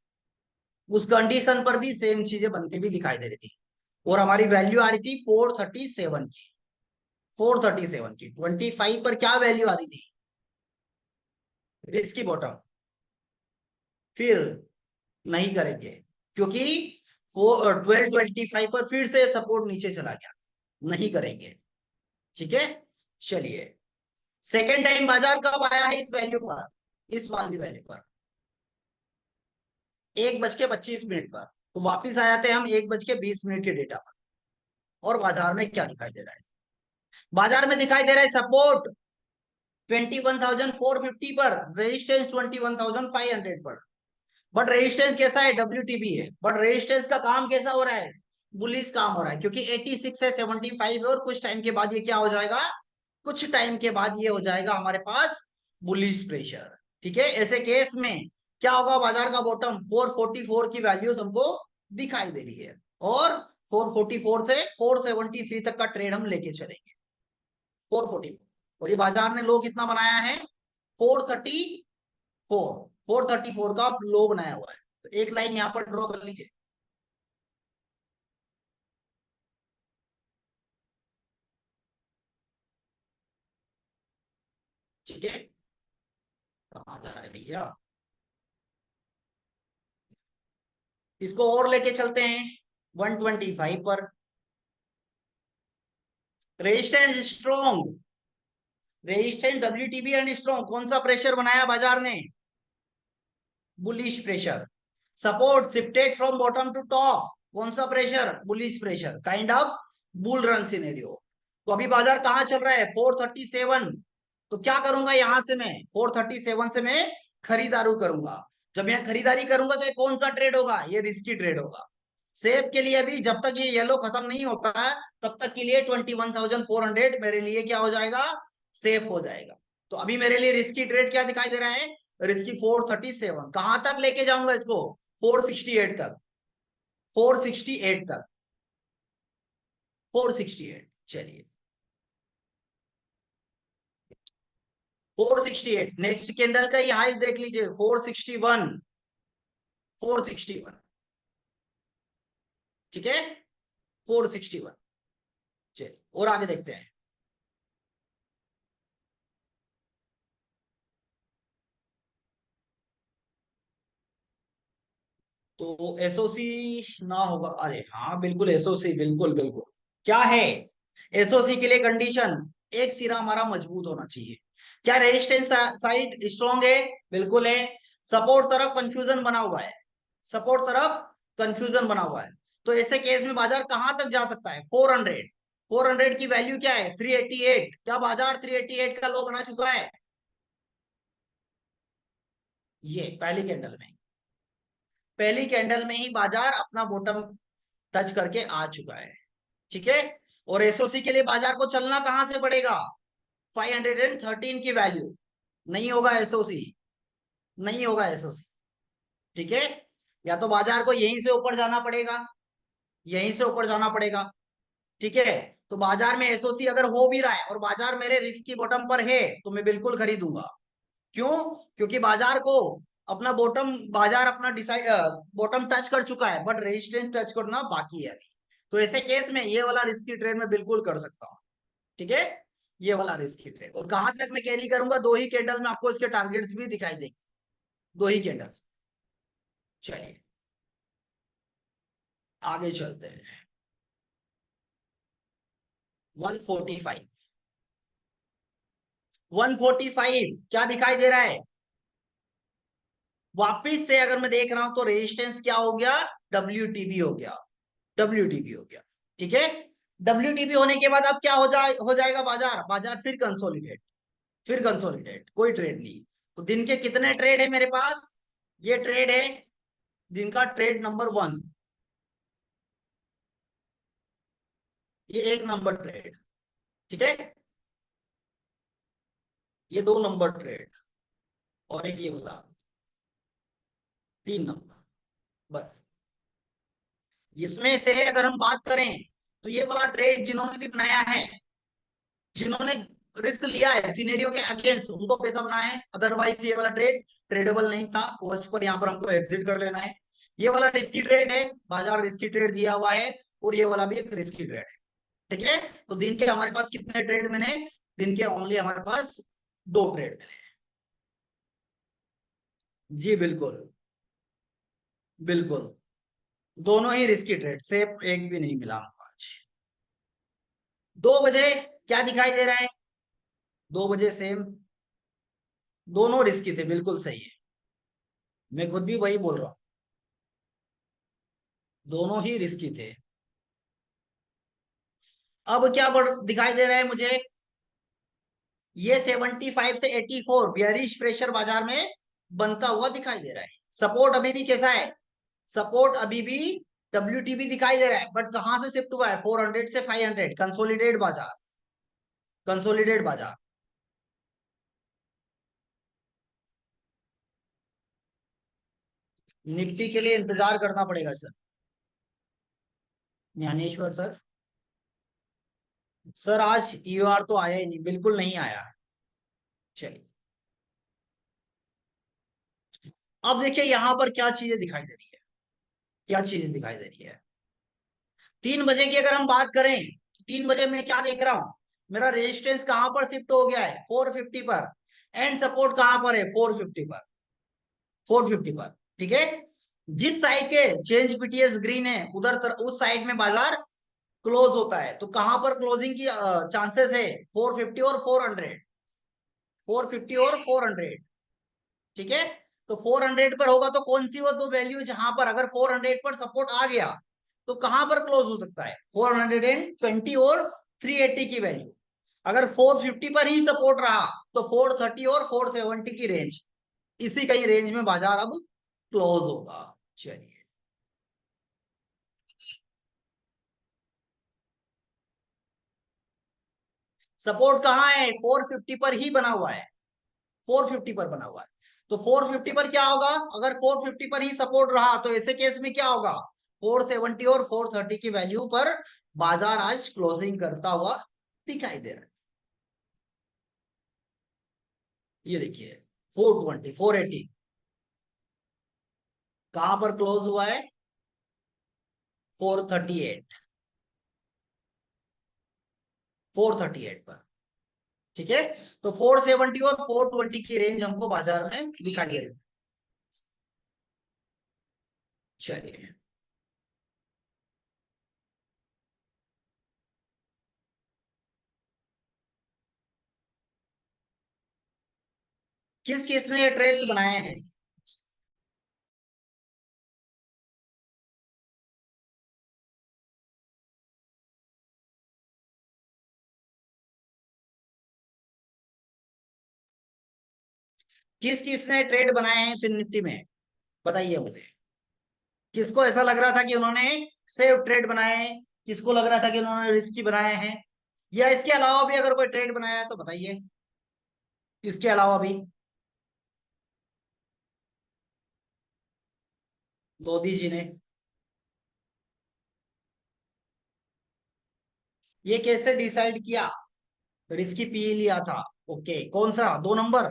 S1: उस कंडीशन पर भी सेम चीजें बनती भी दिखाई दे रही थी, और हमारी वैल्यू आ रही थी 437 की, 437 की, 25 पर क्या वैल्यू आ रही थी, रिस्की बॉटम। फिर नहीं करेंगे, क्योंकि 1225 पर फिर से सपोर्ट नीचे चला गया, नहीं करेंगे। ठीक है, चलिए। सेकेंड टाइम बाजार कब आया है इस वैल्यू पर, इस वाली वैल्यू पर 1:25 पर। तो वापिस आ जाते हैं हम 1:20 के डेटा पर। और बाजार में क्या दिखाई दे रहा है, बाजार में दिखाई दे रहा है सपोर्ट 21,450 पर, रेजिस्टेंस 21,500 पर। बट रेजिस्टेंस कैसा है, WTB है, बट रेजिस्टेंस का काम कैसा हो रहा है, बुलिश काम हो रहा है, क्योंकि 86 है, 75 है, और कुछ टाइम के बाद ये क्या हो जाएगा, कुछ टाइम के बाद ये हो जाएगा हमारे पास बुलिश प्रेशर। ठीक है, ऐसे केस में क्या होगा, बाजार का बॉटम 444 की वैल्यूज हमको दिखाई दे रही है, और 444 से 473 तक का ट्रेड हम लेके चलेंगे। 444, और ये बाजार ने लो कितना बनाया है, 434, 434 का लो बनाया हुआ है। तो एक लाइन यहां पर ड्रॉ कर लीजिए। ठीक है, कहां जा रहे भैया, इसको और लेके चलते हैं 125 पर। Resistance strong, resistance WTB and strong, कौन सा प्रेशर बनाया बाजार ने, bullish pressure. Support shifted from bottom to top, कौन सा pressure, bullish pressure, kind of bull run scenario. तो अभी बाजार कहां चल रहा है, 437। तो क्या करूंगा, यहां से मैं 437 से मैं खरीदारी करूंगा। जब मैं खरीदारी करूंगा तो ये कौन सा ट्रेड होगा, ये रिस्की ट्रेड होगा। सेफ के लिए अभी जब तक ये येलो खत्म नहीं होता है, तब तक के लिए 21,400 मेरे लिए क्या हो जाएगा, सेफ हो जाएगा। तो अभी मेरे लिए रिस्की ट्रेड क्या दिखाई दे रहा है, रिस्की 437। कहां तक लेके जाऊंगा इसको, 468 तक, 468 तक, 468। चलिए 468, नेक्स्ट कैंडल का ये हाई देख लीजिए, 461, 461। ठीक है, 461। चलिए और आगे देखते हैं। तो एसओसी ना होगा, अरे हाँ बिल्कुल एसओसी, बिल्कुल बिल्कुल। क्या है एसओसी के लिए कंडीशन, एक सिरा हमारा मजबूत होना चाहिए। क्या रेजिस्टेंस साइड स्ट्रॉन्ग है, बिल्कुल है। सपोर्ट तरफ कंफ्यूजन बना हुआ है, सपोर्ट तरफ कंफ्यूजन बना हुआ है। तो ऐसे केस में बाजार कहां तक जा सकता है, 400। 400 की वैल्यू क्या है, 388। क्या बाजार 388 का लो बना चुका है, ये पहली कैंडल में, पहली कैंडल में ही बाजार अपना बॉटम टच करके आ चुका है। ठीक है, और एसओसी के लिए बाजार को चलना कहां से पड़ेगा, 513 की वैल्यू, नहीं होगा एसओसी, नहीं होगा एसओसी। ठीक है, या तो बाजार को यहीं से ऊपर जाना पड़ेगा, यहीं से ऊपर जाना पड़ेगा। ठीक है, तो बाजार में एसओसी अगर हो भी रहा है और बाजार मेरे रिस्क की बॉटम पर है, तो मैं बिल्कुल खरीदूंगा। क्यों, क्योंकि बाजार को अपना बॉटम, बाजार अपना डिसाइड बॉटम टच कर चुका है, बट रेजिस्टेंस टच करना बाकी है अभी। तो ऐसे केस में ये वाला रिस्की ट्रेड मैं बिल्कुल कर सकता हूँ। ठीक है, ये वाला रिस्की ट्रेड, और कहां तक मैं कैरी करूंगा, दो ही कैंडल में आपको इसके टारगेट्स भी दिखाई देंगे, दो ही कैंडल्स। चलिए आगे चलते हैं, 145, 145 क्या दिखाई दे रहा है, वापिस से अगर मैं देख रहा हूं तो रेजिस्टेंस क्या हो गया, WTB हो गया, WTB हो गया। ठीक है, WTB होने के बाद अब क्या हो जाएगा, बाजार बाजार फिर कंसोलिडेट, फिर कंसोलिडेट, कोई ट्रेड नहीं। तो दिन के कितने ट्रेड है मेरे पास, ये ट्रेड है दिन का ट्रेड नंबर 1, ये 1 नंबर ट्रेड। ठीक है, ये 2 नंबर ट्रेड, और एक ये वाला 3 नंबर, बस। इसमें से अगर हम बात करें, तो ये वाला ट्रेड जिन्होंने भी बनाया है, जिन्होंने रिस्क लिया है सिनेरियो के अगेंस्ट, उनको पैसा बनाया है, अदरवाइज ये वाला ट्रेड ट्रेडेबल नहीं था, उस पर यहाँ पर हमको एग्जिट कर लेना है। ये वाला रिस्की ट्रेड है, बाजार रिस्की ट्रेड दिया हुआ है, और ये वाला भी एक रिस्की ट्रेड है। ठीक है, तो दिन के हमारे पास कितने ट्रेड मिले, दिन के ओनली हमारे पास 2 ट्रेड मिले। जी बिल्कुल, बिल्कुल, दोनों ही रिस्की ट्रेड, सेफ एक भी नहीं मिला हमको आज। 2 बजे क्या दिखाई दे रहा है? 2 बजे सेम, दोनों रिस्की थे, बिल्कुल सही है। मैं खुद भी वही बोल रहा हूँ, दोनों ही रिस्की थे। अब क्या दिखाई दे रहा है मुझे? ये 75 से 84 बियरिश प्रेशर बाजार में बनता हुआ दिखाई दे रहा है। सपोर्ट अभी भी कैसा है? सपोर्ट अभी भी WTB दिखाई दे रहा है, बट कहां से शिफ्ट हुआ है? 400 से 500, कंसोलिडेट बाजार, कंसोलिडेट बाजार। निफ्टी के लिए इंतजार करना पड़ेगा सर। ज्ञानेश्वर सर, सर आज EOR तो आया ही नहीं, बिल्कुल नहीं आया। चलिए, अब देखिए यहां पर क्या चीजें दिखाई दे रही है, क्या चीजें दिखाई दे रही है। 3 बजे की अगर हम बात करें, 3 बजे में क्या देख रहा हूं? मेरा रेजिस्टेंस कहां पर शिफ्ट हो गया है? 450 पर। एंड सपोर्ट कहां पर है? 450 पर, 450 पर। ठीक है, जिस साइड के चेंज PTS ग्रीन है उधर उस साइड में बाजार क्लोज होता है, तो कहां पर क्लोजिंग की चांसेस है? 450 और 400, 450 और 400। ठीक है, तो 400 पर होगा तो कौन सी वो दो वैल्यू जहां पर अगर 400 पर सपोर्ट आ गया तो कहां पर क्लोज हो सकता है? 420 और 380 की वैल्यू। अगर 450 पर ही सपोर्ट रहा तो 430 और 470 की रेंज, इसी कई रेंज में बाजार अब क्लोज होगा। चलिए, सपोर्ट कहाँ है? 450 पर ही बना हुआ है, 450 पर बना हुआ है। तो 450 पर क्या होगा? अगर 450 पर ही सपोर्ट रहा तो ऐसे केस में क्या होगा? 470 और 430 की वैल्यू पर बाजार आज क्लोजिंग करता हुआ दिखाई दे रहा है। ये देखिए, 420, 480 कहां पर क्लोज हुआ है? 438, 438 पर। ठीक है, तो 470 और 420 की रेंज हमको बाजार में दिखाई दे रही है। चलिए, किस किस ने ट्रेड्स बनाए हैं? किस किस ने ट्रेड बनाए हैं फिर निफ्टी में? बताइए मुझे। किसको ऐसा लग रहा था कि उन्होंने सेफ ट्रेड बनाए हैं? किसको लग रहा था कि उन्होंने रिस्की बनाए हैं? या इसके अलावा भी अगर कोई ट्रेड बनाया है तो बताइए, इसके अलावा भी। मोदी जी ने। ये कैसे डिसाइड किया? रिस्की पी लिया था। ओके, कौन सा? 2 नंबर?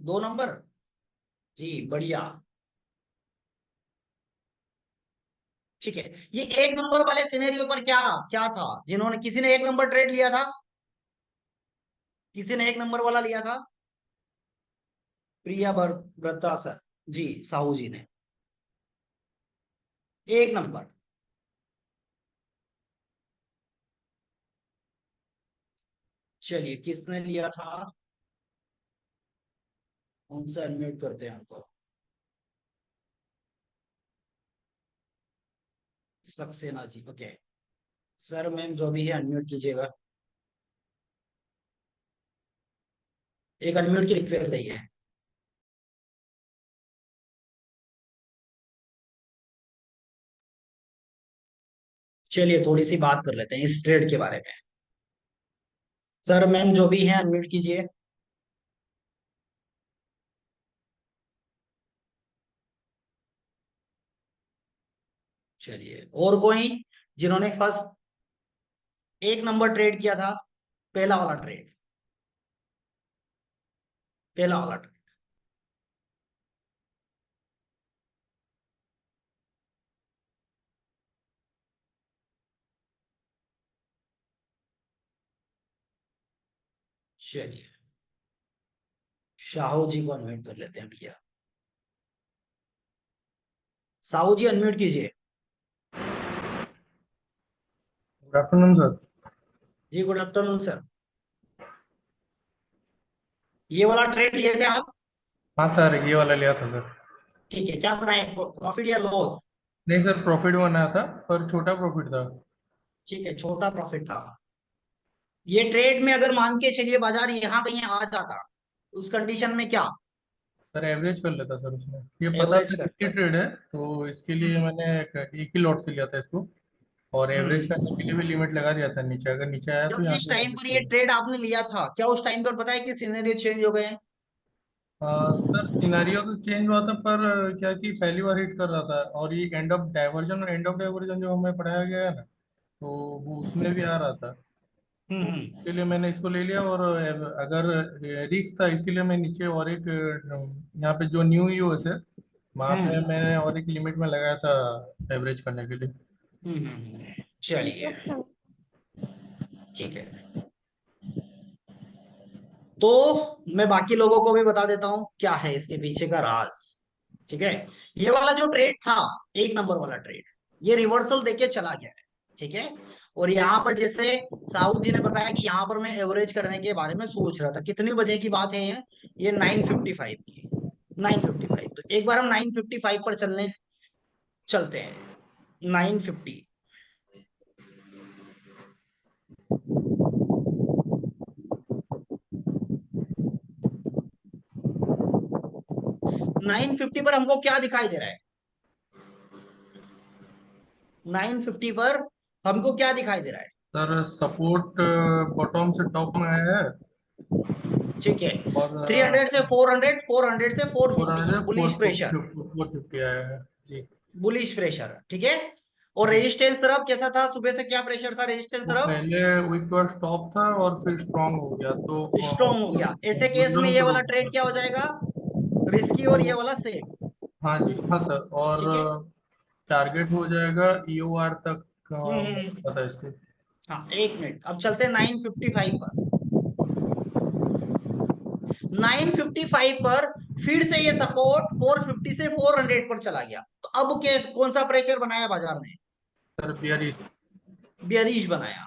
S1: 2 नंबर, जी बढ़िया। ठीक है, ये 1 नंबर वाले सिनेरियो पर क्या क्या था? जिन्होंने, किसी ने 1 नंबर ट्रेड लिया था? किसी ने 1 नंबर वाला लिया था? प्रिया व्रता सर, जी, साहू जी ने 1 नंबर। चलिए, किसने लिया था? उनसे अनम्यूट करते हैं हमको। Saxena ji, okay. Sir ma'am जो भी है अनम्यूट कीजिएगा। एक अनम्यूट की रिक्वेस्ट गई है। चलिए, थोड़ी सी बात कर लेते हैं इस ट्रेड के बारे में। सर मैम जो भी है अनम्यूट कीजिए। चलिए, और कोई जिन्होंने फर्स्ट 1 नंबर ट्रेड किया था? पहला वाला ट्रेड, पहला वाला ट्रेड। चलिए, शाहू जी को अनम्यूट कर लेते हैं भैया। साहू जी अनम्यूट कीजिए।
S2: Good afternoon sir.
S1: जी गुड आफ्टरनून सर। ये वाला ट्रेड लिए थे आप?
S2: हाँ सर, ये वाला लिया था सर।
S1: ठीक है, क्या बनाए, प्रॉफिट या लॉस?
S2: नहीं सर, प्रॉफिट बना था, पर छोटा प्रॉफिट था।
S1: ठीक है, छोटा प्रॉफिट था। ये ट्रेड में अगर मान के चलिए बाजार यहाँ कहीं आ जाता, उस कंडीशन में क्या?
S2: सर एवरेज कर लेता सर उसमें, ये पता
S1: एवरेज
S2: था
S1: कर।
S2: रिस्की ट्रेड है, तो इसके लिए
S1: हम्म
S2: मैंने एक ही लॉट से लिया था इसको। और एवरेज करने के लिए भी लिमिट लगा दिया था नीचे, अगर नीचे आया तो
S1: जब
S2: यहाँ
S1: जिस
S2: से
S1: टाइम
S2: एवरेज
S1: पर ये
S2: किया।
S1: ट्रेड आपने लिया था, क्या उस टाइम पर पता है कि सिनेरियो चेंज हो गए हैं?
S2: सर सिनेरियो तो चेंज हुआ था, पर क्या कि पहली बार हिट कर रहा था, और ये एंड ऑफ डाइवर्जन और एंड ऑफ डाइवर्जन जो हमें पढ़ाया गया है ना, तो वो उसमें भी आ रहा था। तो इसके लिए मैंने इसको ले लिया, और अगर रिस्क था इसीलिए मैं नीचे और एक यहाँ पे जो न्यू यूएस है, वहाँ पे
S1: हम्म
S2: मैंने और एक लिमिट में लगाया था एवरेज करने के लिए।
S1: चलिए ठीक है। तो मैं बाकी लोगों को भी बता देता हूं क्या है इसके पीछे का राज। ठीक है, ये वाला जो ट्रेड था, एक नंबर वाला ट्रेड, ये रिवर्सल देके चला गया है। ठीक है, और यहाँ पर जैसे साहू जी ने बताया कि यहाँ पर मैं एवरेज करने के बारे में सोच रहा था, कितने बजे की बात है ये 9:55 की। 9:55, तो एक बार हम 9:55 पर चलते हैं। 9:50, 9:50 पर हमको क्या दिखाई दे रहा है? 9:50 पर हमको क्या दिखाई दे रहा है?
S2: सर सपोर्ट बॉटम से टॉप में आया है,
S1: ठीक है,
S2: और
S1: 300 से 400, 400 से 450
S2: 400
S1: बुलिश प्रेशर।
S2: 450 आया है जी।
S1: बुलिश प्रेशर, ठीक है। और
S2: जी,
S1: रेजिस्टेंस तरफ कैसा था, सुबह से क्या प्रेशर था रेजिस्टेंस
S2: वो
S1: तरफ?
S2: पहले वीक का स्टॉप था और फिर स्ट्रांग हो गया, तो
S1: स्ट्रॉन्ग हो गया। ऐसे केस में
S2: गोल्डन
S1: ये
S2: को
S1: वाला
S2: रोक
S1: ट्रेड क्या
S2: दिया।
S1: हो जाएगा? रिस्की, और ये
S2: तो
S1: वाला सेफ।
S2: हाँ जी, हाँ सर, और
S1: ठीक है।
S2: टारगेट हो जाएगा ईओआर तक,
S1: हम्म।
S2: पता है इसके।
S1: हाँ, एक मिनट, अब चलते हैं 9:55 पर। 9:55 पर फिर से ये सपोर्ट 450 से 400 पर चला गया, तो अब कौन सा प्रेशर बनाया बाजार ने?
S2: Sir bearish.
S1: बियरिश बनाया।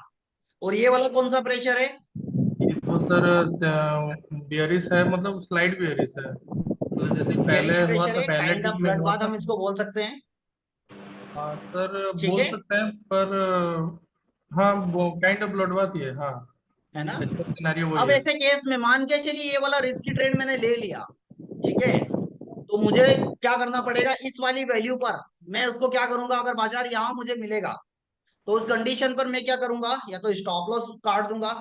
S1: और ये वाला कौन सा प्रेशर है?
S2: ये तो सर बियरिश है, मतलब स्लाइड बियरिश है, मतलब जैसे पहले
S1: बियरिश
S2: हुआ
S1: प्रेशर
S2: था,
S1: है,
S2: पहले
S1: काइंड
S2: वीक
S1: ऑफ
S2: में
S1: ब्लड
S2: हुआ
S1: बाथ
S2: था।
S1: हम इसको बोल सकते हैं।
S2: हाँ सर,
S1: ठीक
S2: बोल
S1: है
S2: सकते हैं, पर हाँ वो काइंड ऑफ ब्लडबाथ ही है, हाँ।
S1: है ना?
S2: इसका सिनेरियो वही
S1: अब
S2: है।
S1: ऐसे केस में मान के चलिए ये वाला रिस्की ट्रेड मैंने ले लिया, ठीक है, तो मुझे क्या करना पड़ेगा इस वाली वैल्यू पर? मैं उसको क्या करूंगा, अगर बाजार यहां मुझे मिलेगा, तो उस कंडीशन पर मैं क्या करूंगा, या तो स्टॉप लॉस काट दूंगा,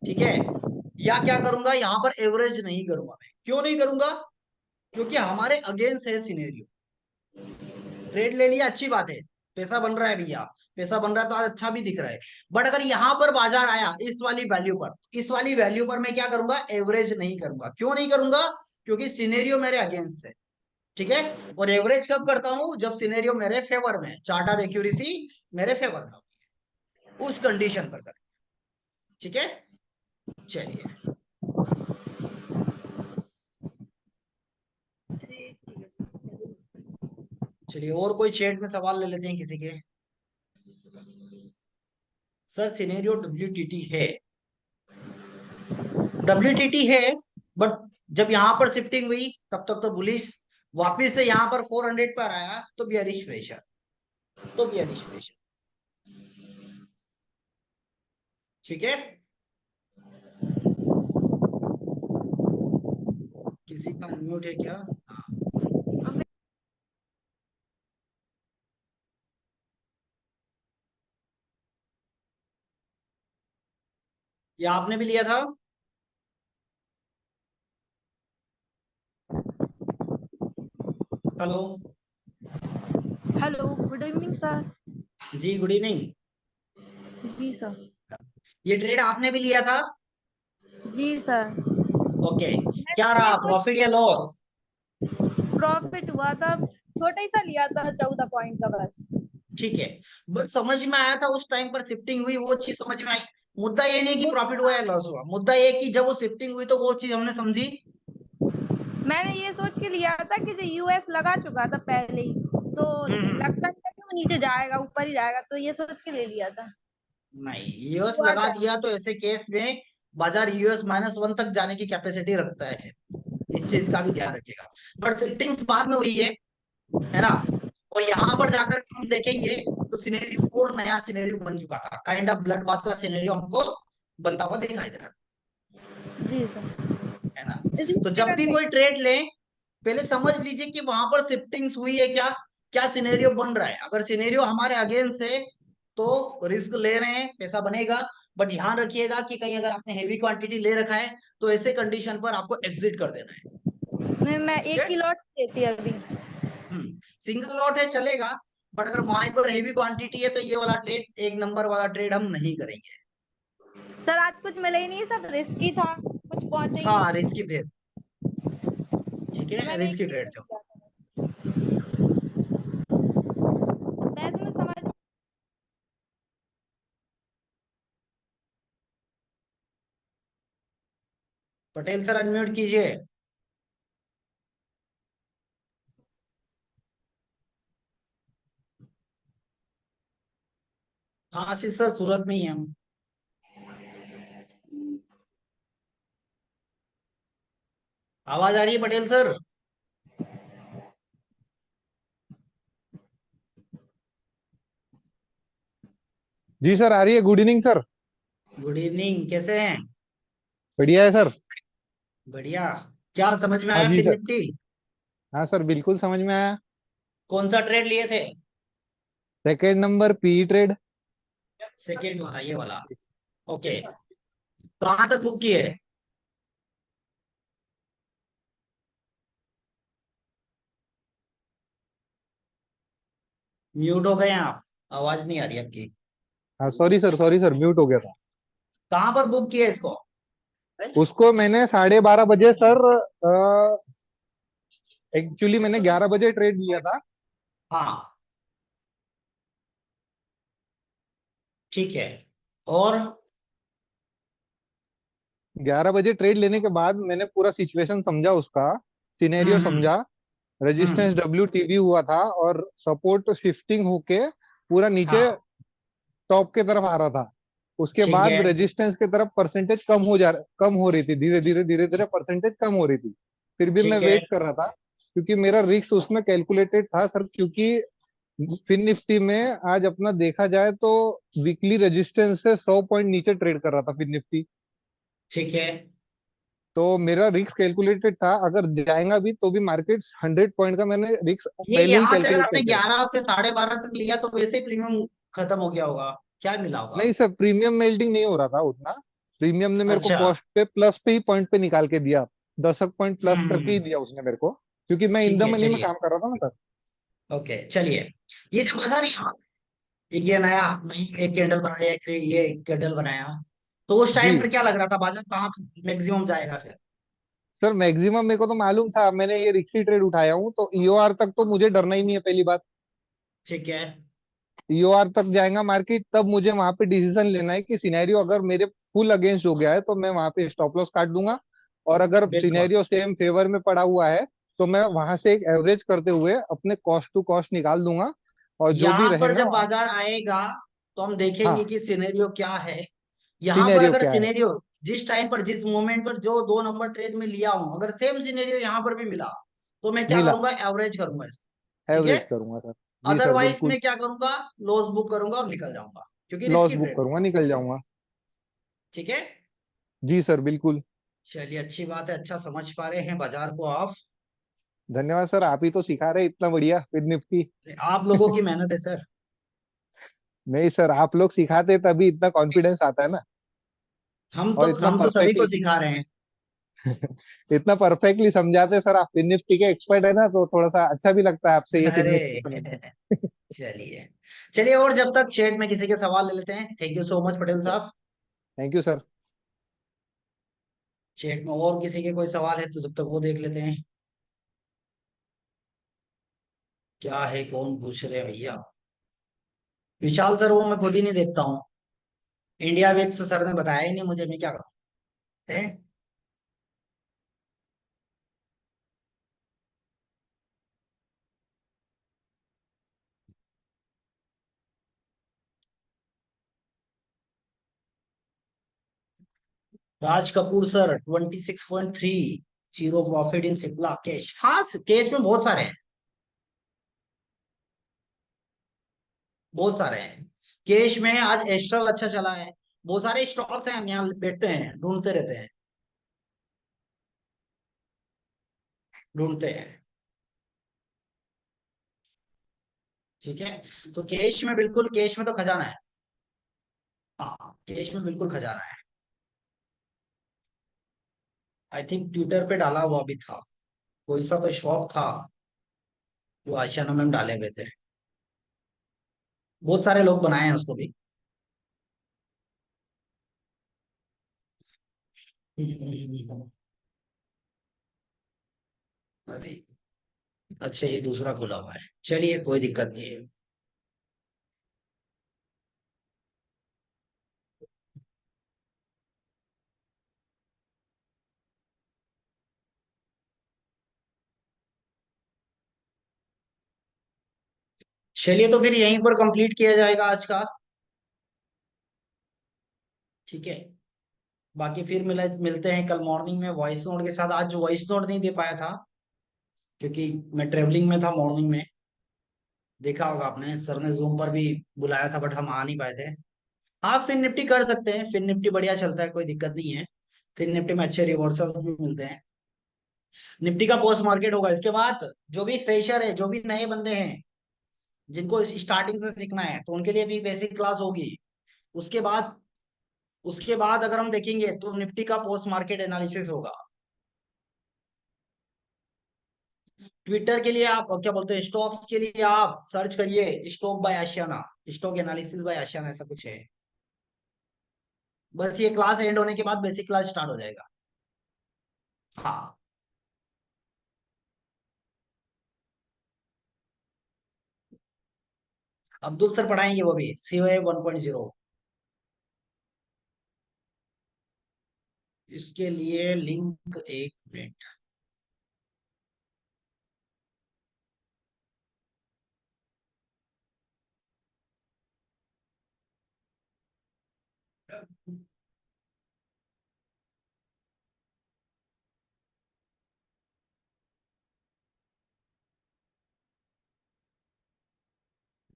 S1: ठीक है, या क्या करूंगा, यहां पर एवरेज नहीं करूंगा। मैं क्यों नहीं करूंगा? क्योंकि हमारे अगेंस्ट है सिनेरियो। ट्रेड ले लिया, अच्छी बात है, पैसा बन रहा है भैया, पैसा बन रहा है तो आज अच्छा भी दिख रहा है। बट अगर यहां पर बाजार आया इस वाली वैल्यू पर, इस वाली वैल्यू पर मैं क्या करूंगा, एवरेज नहीं करूंगा। क्यों नहीं करूंगा? क्योंकि सिनेरियो मेरे अगेंस्ट है। ठीक है, और एवरेज कब करता हूं, जब सिनेरियो मेरे फेवर में, चार्ट ऑफ एक्यूरेसी मेरे फेवर में होती है, उस कंडीशन पर कर। ठीक है, चलिए। चलिए, और कोई चैट में सवाल ले लेते हैं किसी के। सर सिनेरियो डब्ल्यूटीटी है, डब्ल्यूटीटी है, बट जब यहां पर शिफ्टिंग हुई तब तक तो बुलिश, वापिस से यहां पर 400 पर आया तो बियरिश प्रेशर, तो बियरिश प्रेशर। ठीक है, किसी का म्यूट है क्या? हाँ, ये आपने भी लिया था? Hello.
S3: Hello, good evening sir.
S1: जी गुड इवनिंग।
S3: जी सर।
S1: ये ट्रेड आपने भी लिया था?
S3: जी सर।
S1: ओके,
S3: मैं
S1: क्या
S3: ये
S1: रहा,
S3: सोच
S1: प्रॉफिट या लॉस?
S3: प्रॉफिट हुआ था, छोटा ही सा लिया था, 14 पॉइंट का बस।
S1: ठीक है, बट समझ में आया था उस टाइम पर शिफ्टिंग हुई, वो चीज समझ में आई। मुद्दा ये नहीं कि
S3: वो
S1: प्रॉफिट हुआ या लॉस हुआ, मुद्दा ये कि जब वो शिफ्टिंग हुई तो वो चीज हमने समझी।
S3: मैंने ये सोच के लिया था कि जो यूएस लगा चुका था पहले ही, तो लगता नहीं था कि वो नीचे जाएगा, ऊपर ही जाएगा, तो ये सोच के ले लिया था।
S1: नहीं, यूएस
S3: हुआ
S1: लगा
S3: क्या?
S1: दिया तो ऐसे केस में बाजार -1 तक जाने की कैपेसिटी रखता है, इस चीज का भी ध्यान रखिएगा। बट शिफ्टिंग्स बाद में हुई है ना। और यहाँ पर जाकर हम देखेंगे तो सिनेरियो और नया सिनेरियो बन चुका था, काइंड ऑफ ब्लड बाथ का सिनेरियो हमको बनता हुआ दिखाई दे रहा
S3: जी सर।
S1: था, है ना।
S3: इसमें
S1: तो
S3: क्या
S1: जब भी
S3: करते हैं?
S1: कोई ट्रेड ले, पहले समझ लीजिए कि वहां पर शिफ्टिंग्स हुई है क्या, क्या सिनेरियो बन रहा है। अगर सिनेरियो हमारे अगेंस्ट है तो रिस्क ले रहे हैं, पैसा बनेगा। बट ध्यान रखिएगा कि कहीं अगर आपने हेवी क्वांटिटी ले रखा है तो ऐसे कंडीशन पर आपको एग्जिट कर देना है।
S3: मैं
S1: ठीक
S3: एक
S1: है।
S3: ही लॉट लेती अभी।
S1: सिंगल लॉट है चलेगा, बट अगर वहां पर हेवी क्वांटिटी है तो ये वाला ट्रेड, एक नंबर वाला ट्रेड हम नहीं करेंगे।
S3: सर आज कुछ मिला ही नहीं, सब रिस्की था, कुछ पहुंचे ही
S1: हाँ,
S3: नहीं।
S1: Risky trade. ठीक
S3: तो
S1: है,
S3: मैंने
S1: रिस्की
S3: इसीलिए
S1: ट्रेड
S3: कुछ
S1: थे।
S3: किया था। मैं समझ।
S1: पटेल सर अनम्यूट कीजिए। हाँ आशीष सर, सूरत में ही हैं हम। आवाज आ रही है पटेल सर?
S4: जी सर, आ रही है। Good evening sir.
S1: Good evening, कैसे हैं?
S4: बढ़िया है सर।
S1: बढ़िया। क्या समझ में
S4: हाँ
S1: आया
S4: जी
S1: फिर
S4: सर।
S1: निफ्टी?
S4: हाँ सर, बिल्कुल समझ में आया।
S1: कौन सा ट्रेड लिए थे?
S4: Second number P trade.
S1: Second वाला, ये वाला। ओके। कहाँ तक बुक किए? म्यूट हो गए हैं आप, आवाज नहीं आ रही आपकी।
S4: हाँ सॉरी सर, म्यूट हो गया था।
S1: कहाँ पर बुक किए इसको?
S4: उसको मैंने 12:30 बजे सर, एक्चुअली मैंने 11 बजे ट्रेड लिया था।
S1: हाँ, ठीक है। और
S4: 11 बजे ट्रेड लेने के बाद मैंने पूरा सिचुएशन समझा, उसका सिनेरियो
S1: हम्म।
S4: समझा। रेजिस्टेंस
S1: हम्म।
S4: डब्ल्यू टीवी हुआ था और सपोर्ट शिफ्टिंग होके पूरा नीचे
S1: हाँ,
S4: टॉप के तरफ आ रहा था। उसके
S1: ठीक
S4: बाद
S1: है।
S4: रेजिस्टेंस की तरफ परसेंटेज कम हो रही थी, धीरे धीरे परसेंटेज कम हो रही थी। फिर भी मैं
S1: ठीक है।
S4: वेट कर रहा था, क्योंकि मेरा रिस्क उसमें कैलकुलेटेड था सर। क्योंकि फिन निफ्टी में आज अपना देखा जाए तो वीकली रेजिस्टेंस से 100 पॉइंट नीचे ट्रेड कर रहा था फिन निफ्टी।
S1: ठीक है।
S4: तो मेरा रिस्क कैलकुलेटेड था, अगर जाएगा भी तो भी मार्केट 100 पॉइंट का मैंने रिस्क
S1: ये
S4: पहले ही
S1: यहाँ से अगर
S4: कैलकुलेट
S1: आपने
S4: करके रखा।
S1: 11 से 12:30 तक लिया तो वैसे ही प्रीमियम खत्म हो गया होगा, क्या मिला होगा?
S4: नहीं सर, प्रीमियम मेल्टिंग नहीं हो रहा था उतना। प्रीमियम ने मेरे को
S1: अच्छा।
S4: कॉस्ट पे प्लस पे ही पॉइंट पे निकाल के दिया। 10 पॉइंट प्लस करके ही
S1: हम्म।
S4: दिया उसने मेरे को, क्योंकि मैं इन
S1: ठीक
S4: द
S1: है,
S4: मनी में
S1: चलिए।
S4: काम कर रहा था ना सर।
S1: ओके, चलिए। ये जो बाजार, ये नया नई एक कैंडल बनाया, ये कैंडल बनाया, तो उस टाइम
S4: जी
S1: पर क्या लग रहा था बाजार कहाँ मैक्सिमम जाएगा फिर?
S4: सर, मैक्सिमम मेरे को तो मालूम था। मैंने ये रिक्सी ट्रेड उठाया हूँ, तो ईओआर तक तो मुझे डरना ही नहीं है, पहली बात।
S1: ठीक है।
S4: ईओआर तक जाएगा मार्केट, तब मुझे वहां पे डिसीजन लेना है कि सिनेरियो अगर मेरे फुल अगेंस्ट हो गया है तो मैं वहां पे स्टॉप लॉस काट दूंगा। और अगर
S1: बिल्कुल।
S4: सिनेरियो सेम फेवर में पड़ा हुआ है तो मैं वहां से एक एवरेज करते हुए अपने कॉस्ट टू कॉस्ट निकाल दूंगा, और जो भी
S1: यहाँ पर
S4: रहेगा
S1: जब
S4: वहां।
S1: बाजार आएगा तो हम देखेंगे
S4: हाँ,
S1: कि सिनेरियो क्या है। यहाँ पर
S4: सिनेरियो
S1: अगर
S4: क्या है।
S1: सिनेरियो जिस टाइम पर, जिस मोमेंट पर जो 2 नंबर ट्रेड में लिया हूं, अगर सेम सिनेरियो यहाँ पर भी मिला तो मैं क्या
S4: मिला,
S1: करूंगा, एवरेज करूंगा इसको। ठीक है।
S4: एवरेज करूंगा सर। जी सर,
S1: अदरवाइज
S4: बिल्कुल।
S1: मैं क्या करूंगा, लॉस बुक करूंगा और निकल जाऊंगा, क्योंकि
S4: लॉस
S1: रिस्की
S4: बुक
S1: ट्रेड था।
S4: करूंगा, निकल जाऊंगा।
S1: ठीक है।
S4: जी सर, बिल्कुल।
S1: चलिए, अच्छी बात है, अच्छा समझ पा रहे हैं बाजार को आप।
S4: धन्यवाद सर, आप ही तो सिखा रहे इतना बढ़िया फिर निफ्टी।
S1: आप लोगों की मेहनत है सर।
S4: नहीं सर, आप लोग सिखाते तभी इतना कॉन्फिडेंस आता है ना।
S1: हम तो
S4: और इतना
S1: हम तो सभी को
S4: परफेक्टली
S1: सिखा रहे हैं।
S4: इतना परफेक्टली समझाते सर। आप फिन निफ्टी के एक्सपर्ट है ना, तो थोड़ा सा अच्छा भी लगता है आपसे ये फिन
S1: अरे,
S4: निफ्टी सुनने में।
S1: चलिए। चलिए, और जब तक चैट में किसी के सवाल ले लेते हैं। Thank you so much Patel साहब।
S4: Thank you sir.
S1: चैट में और किसी के कोई सवाल है तो जब तक वो देख लेते हैं, क्या है, कौन पूछ रहे हैं भैया। विशाल सर, वो मैं खुद ही नहीं देखता हूँ। इंडिया वेक्स सर ने बताया ही नहीं मुझे, मैं क्या करूँ? हैं? Raj Kapoor sir 26.3 zero profit in Cipla cash. हाँ, केस में बहुत सारे हैं, बहुत सारे हैं। कैश में आज एस्ट्रल अच्छा चला है, बहुत सारे स्टॉक्स हैं, हम यहाँ बैठते हैं ढूंढते रहते हैं, ढूंढते हैं। ठीक है, तो कैश में बिल्कुल, कैश में तो खजाना है। हाँ, कैश में बिल्कुल खजाना है। आई थिंक ट्विटर पे डाला हुआ भी था, कोई सा तो स्टॉक था जो आशियाना में हम डाले हुए थे, बहुत सारे लोग बनाए हैं उसको भी। अरे अच्छा, ये दूसरा खुला हुआ है, चलिए कोई दिक्कत नहीं है। चलिए तो फिर यहीं पर कंप्लीट किया जाएगा आज का। ठीक है, बाकी फिर मिलते हैं कल मॉर्निंग में वॉइस नोट के साथ। आज वॉइस नोट नहीं दे पाया था क्योंकि मैं ट्रेवलिंग में था मॉर्निंग में, देखा होगा आपने, सर ने जूम पर भी बुलाया था बट हम आ नहीं पाए थे। हाँ, फिन निफ्टी कर सकते हैं, फिन निफ्टी बढ़िया चलता है, कोई दिक्कत नहीं है। फिन निफ्टी में अच्छे रिवर्सल्स भी मिलते हैं। निफ्टी का पोस्ट मार्केट होगा इसके बाद। जो भी फ्रेशर है, जो भी नए बंदे हैं, जिनको स्टार्टिंग से सीखना है, तो उनके लिए भी बेसिक क्लास होगी। उसके बाद, उसके बाद अगर हम देखेंगे तो निफ्टी का पोस्ट मार्केट एनालिसिस होगा। ट्विटर के लिए आप क्या बोलते हैं, स्टॉक्स के लिए आप सर्च करिए stock by Ashiana, stock analysis by Ashiana, ऐसा कुछ है। बस ये क्लास एंड होने के बाद बेसिक क्लास स्टार्ट हो जाएगा। हाँ, अब्दुल सर पढ़ाएंगे वो भी सीओए 1.0। इसके लिए लिंक, एक मिनट।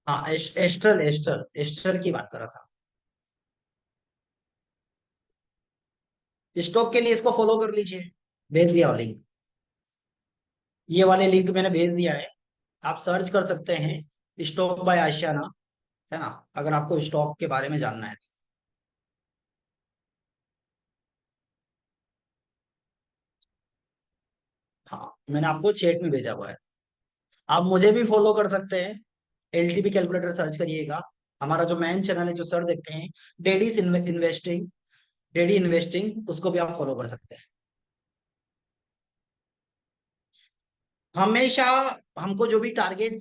S1: हाँ, एस्ट्रल एस्ट्रल एस्ट्रल की बात कर रहा था। स्टॉक के लिए इसको फॉलो कर लीजिए, भेज दिया लिंक, ये वाले लिंक मैंने भेज दिया है। आप सर्च कर सकते हैं स्टॉक बाय आशियाना, है ना, अगर आपको स्टॉक के बारे में जानना है तो। हाँ, मैंने आपको चैट में भेजा हुआ है। आप मुझे भी फॉलो कर सकते हैं, एलटीपी कैलकुलेटर सर्च करिएगा। हमारा जो मेन चैनल है जो सर देखते हैं, डेडीज इन्वेस्टिंग, डेडी इन्वेस्टिंग, उसको भी आप फॉलो कर सकते हैं। हमेशा हमको जो भी टारगेट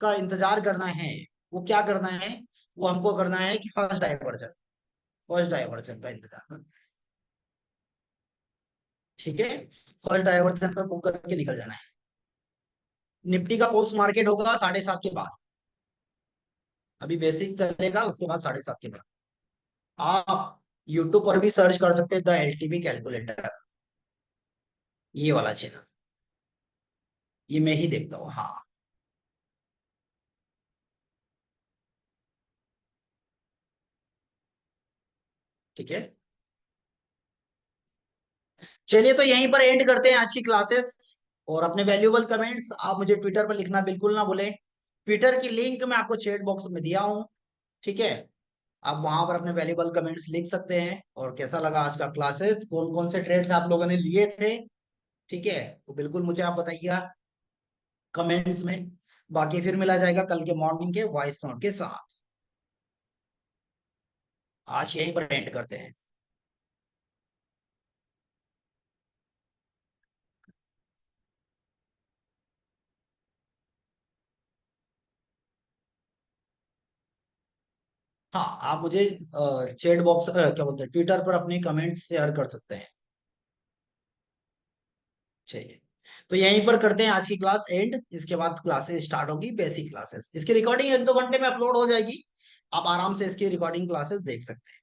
S1: का इंतजार करना है, वो क्या करना है, वो हमको करना है कि फर्स्ट डाइवर्जन, फर्स्ट डाइवर्जन का इंतजार करना है। ठीक है, फर्स्ट डाइवर्जन पर बुक करके निकल जाना है। निफ्टी का पोस्ट मार्केट होगा 7:30 के बाद, अभी बेसिक चलेगा, उसके बाद 7:30 के बाद आप यूट्यूब पर भी सर्च कर सकते हैं द एलटीपी कैलकुलेटर, ये वाला चैनल, ये मैं ही देखता हूँ। हाँ, ठीक है। चलिए तो यहीं पर एंड करते हैं आज की क्लासेस। और अपने वैल्यूएबल कमेंट्स आप मुझे ट्विटर पर लिखना बिल्कुल ना भूलें। ट्विटर की लिंक मैं आपको चैट बॉक्स में दिया हूँ। ठीक है, आप वहां पर अपने वैल्यूएबल कमेंट्स लिख सकते हैं। और कैसा लगा आज का क्लासेस, कौन कौन से ट्रेड्स आप लोगों ने लिए थे, ठीक है, तो बिल्कुल मुझे आप बताइएगा कमेंट्स में। बाकी फिर मिला जाएगा कल के मॉर्निंग के वॉइस नोट के साथ। आज यहीं पर एंड करते हैं। हाँ, आप मुझे चैट बॉक्स क्या बोलते हैं, ट्विटर पर अपने कमेंट्स शेयर कर सकते हैं। चाहिए तो यहीं पर करते हैं आज की क्लास एंड। इसके बाद क्लासेस स्टार्ट होगी, बेसिक क्लासेस, इसकी रिकॉर्डिंग 1-2 घंटे में अपलोड हो जाएगी। आप आराम से इसकी रिकॉर्डिंग क्लासेस देख सकते हैं।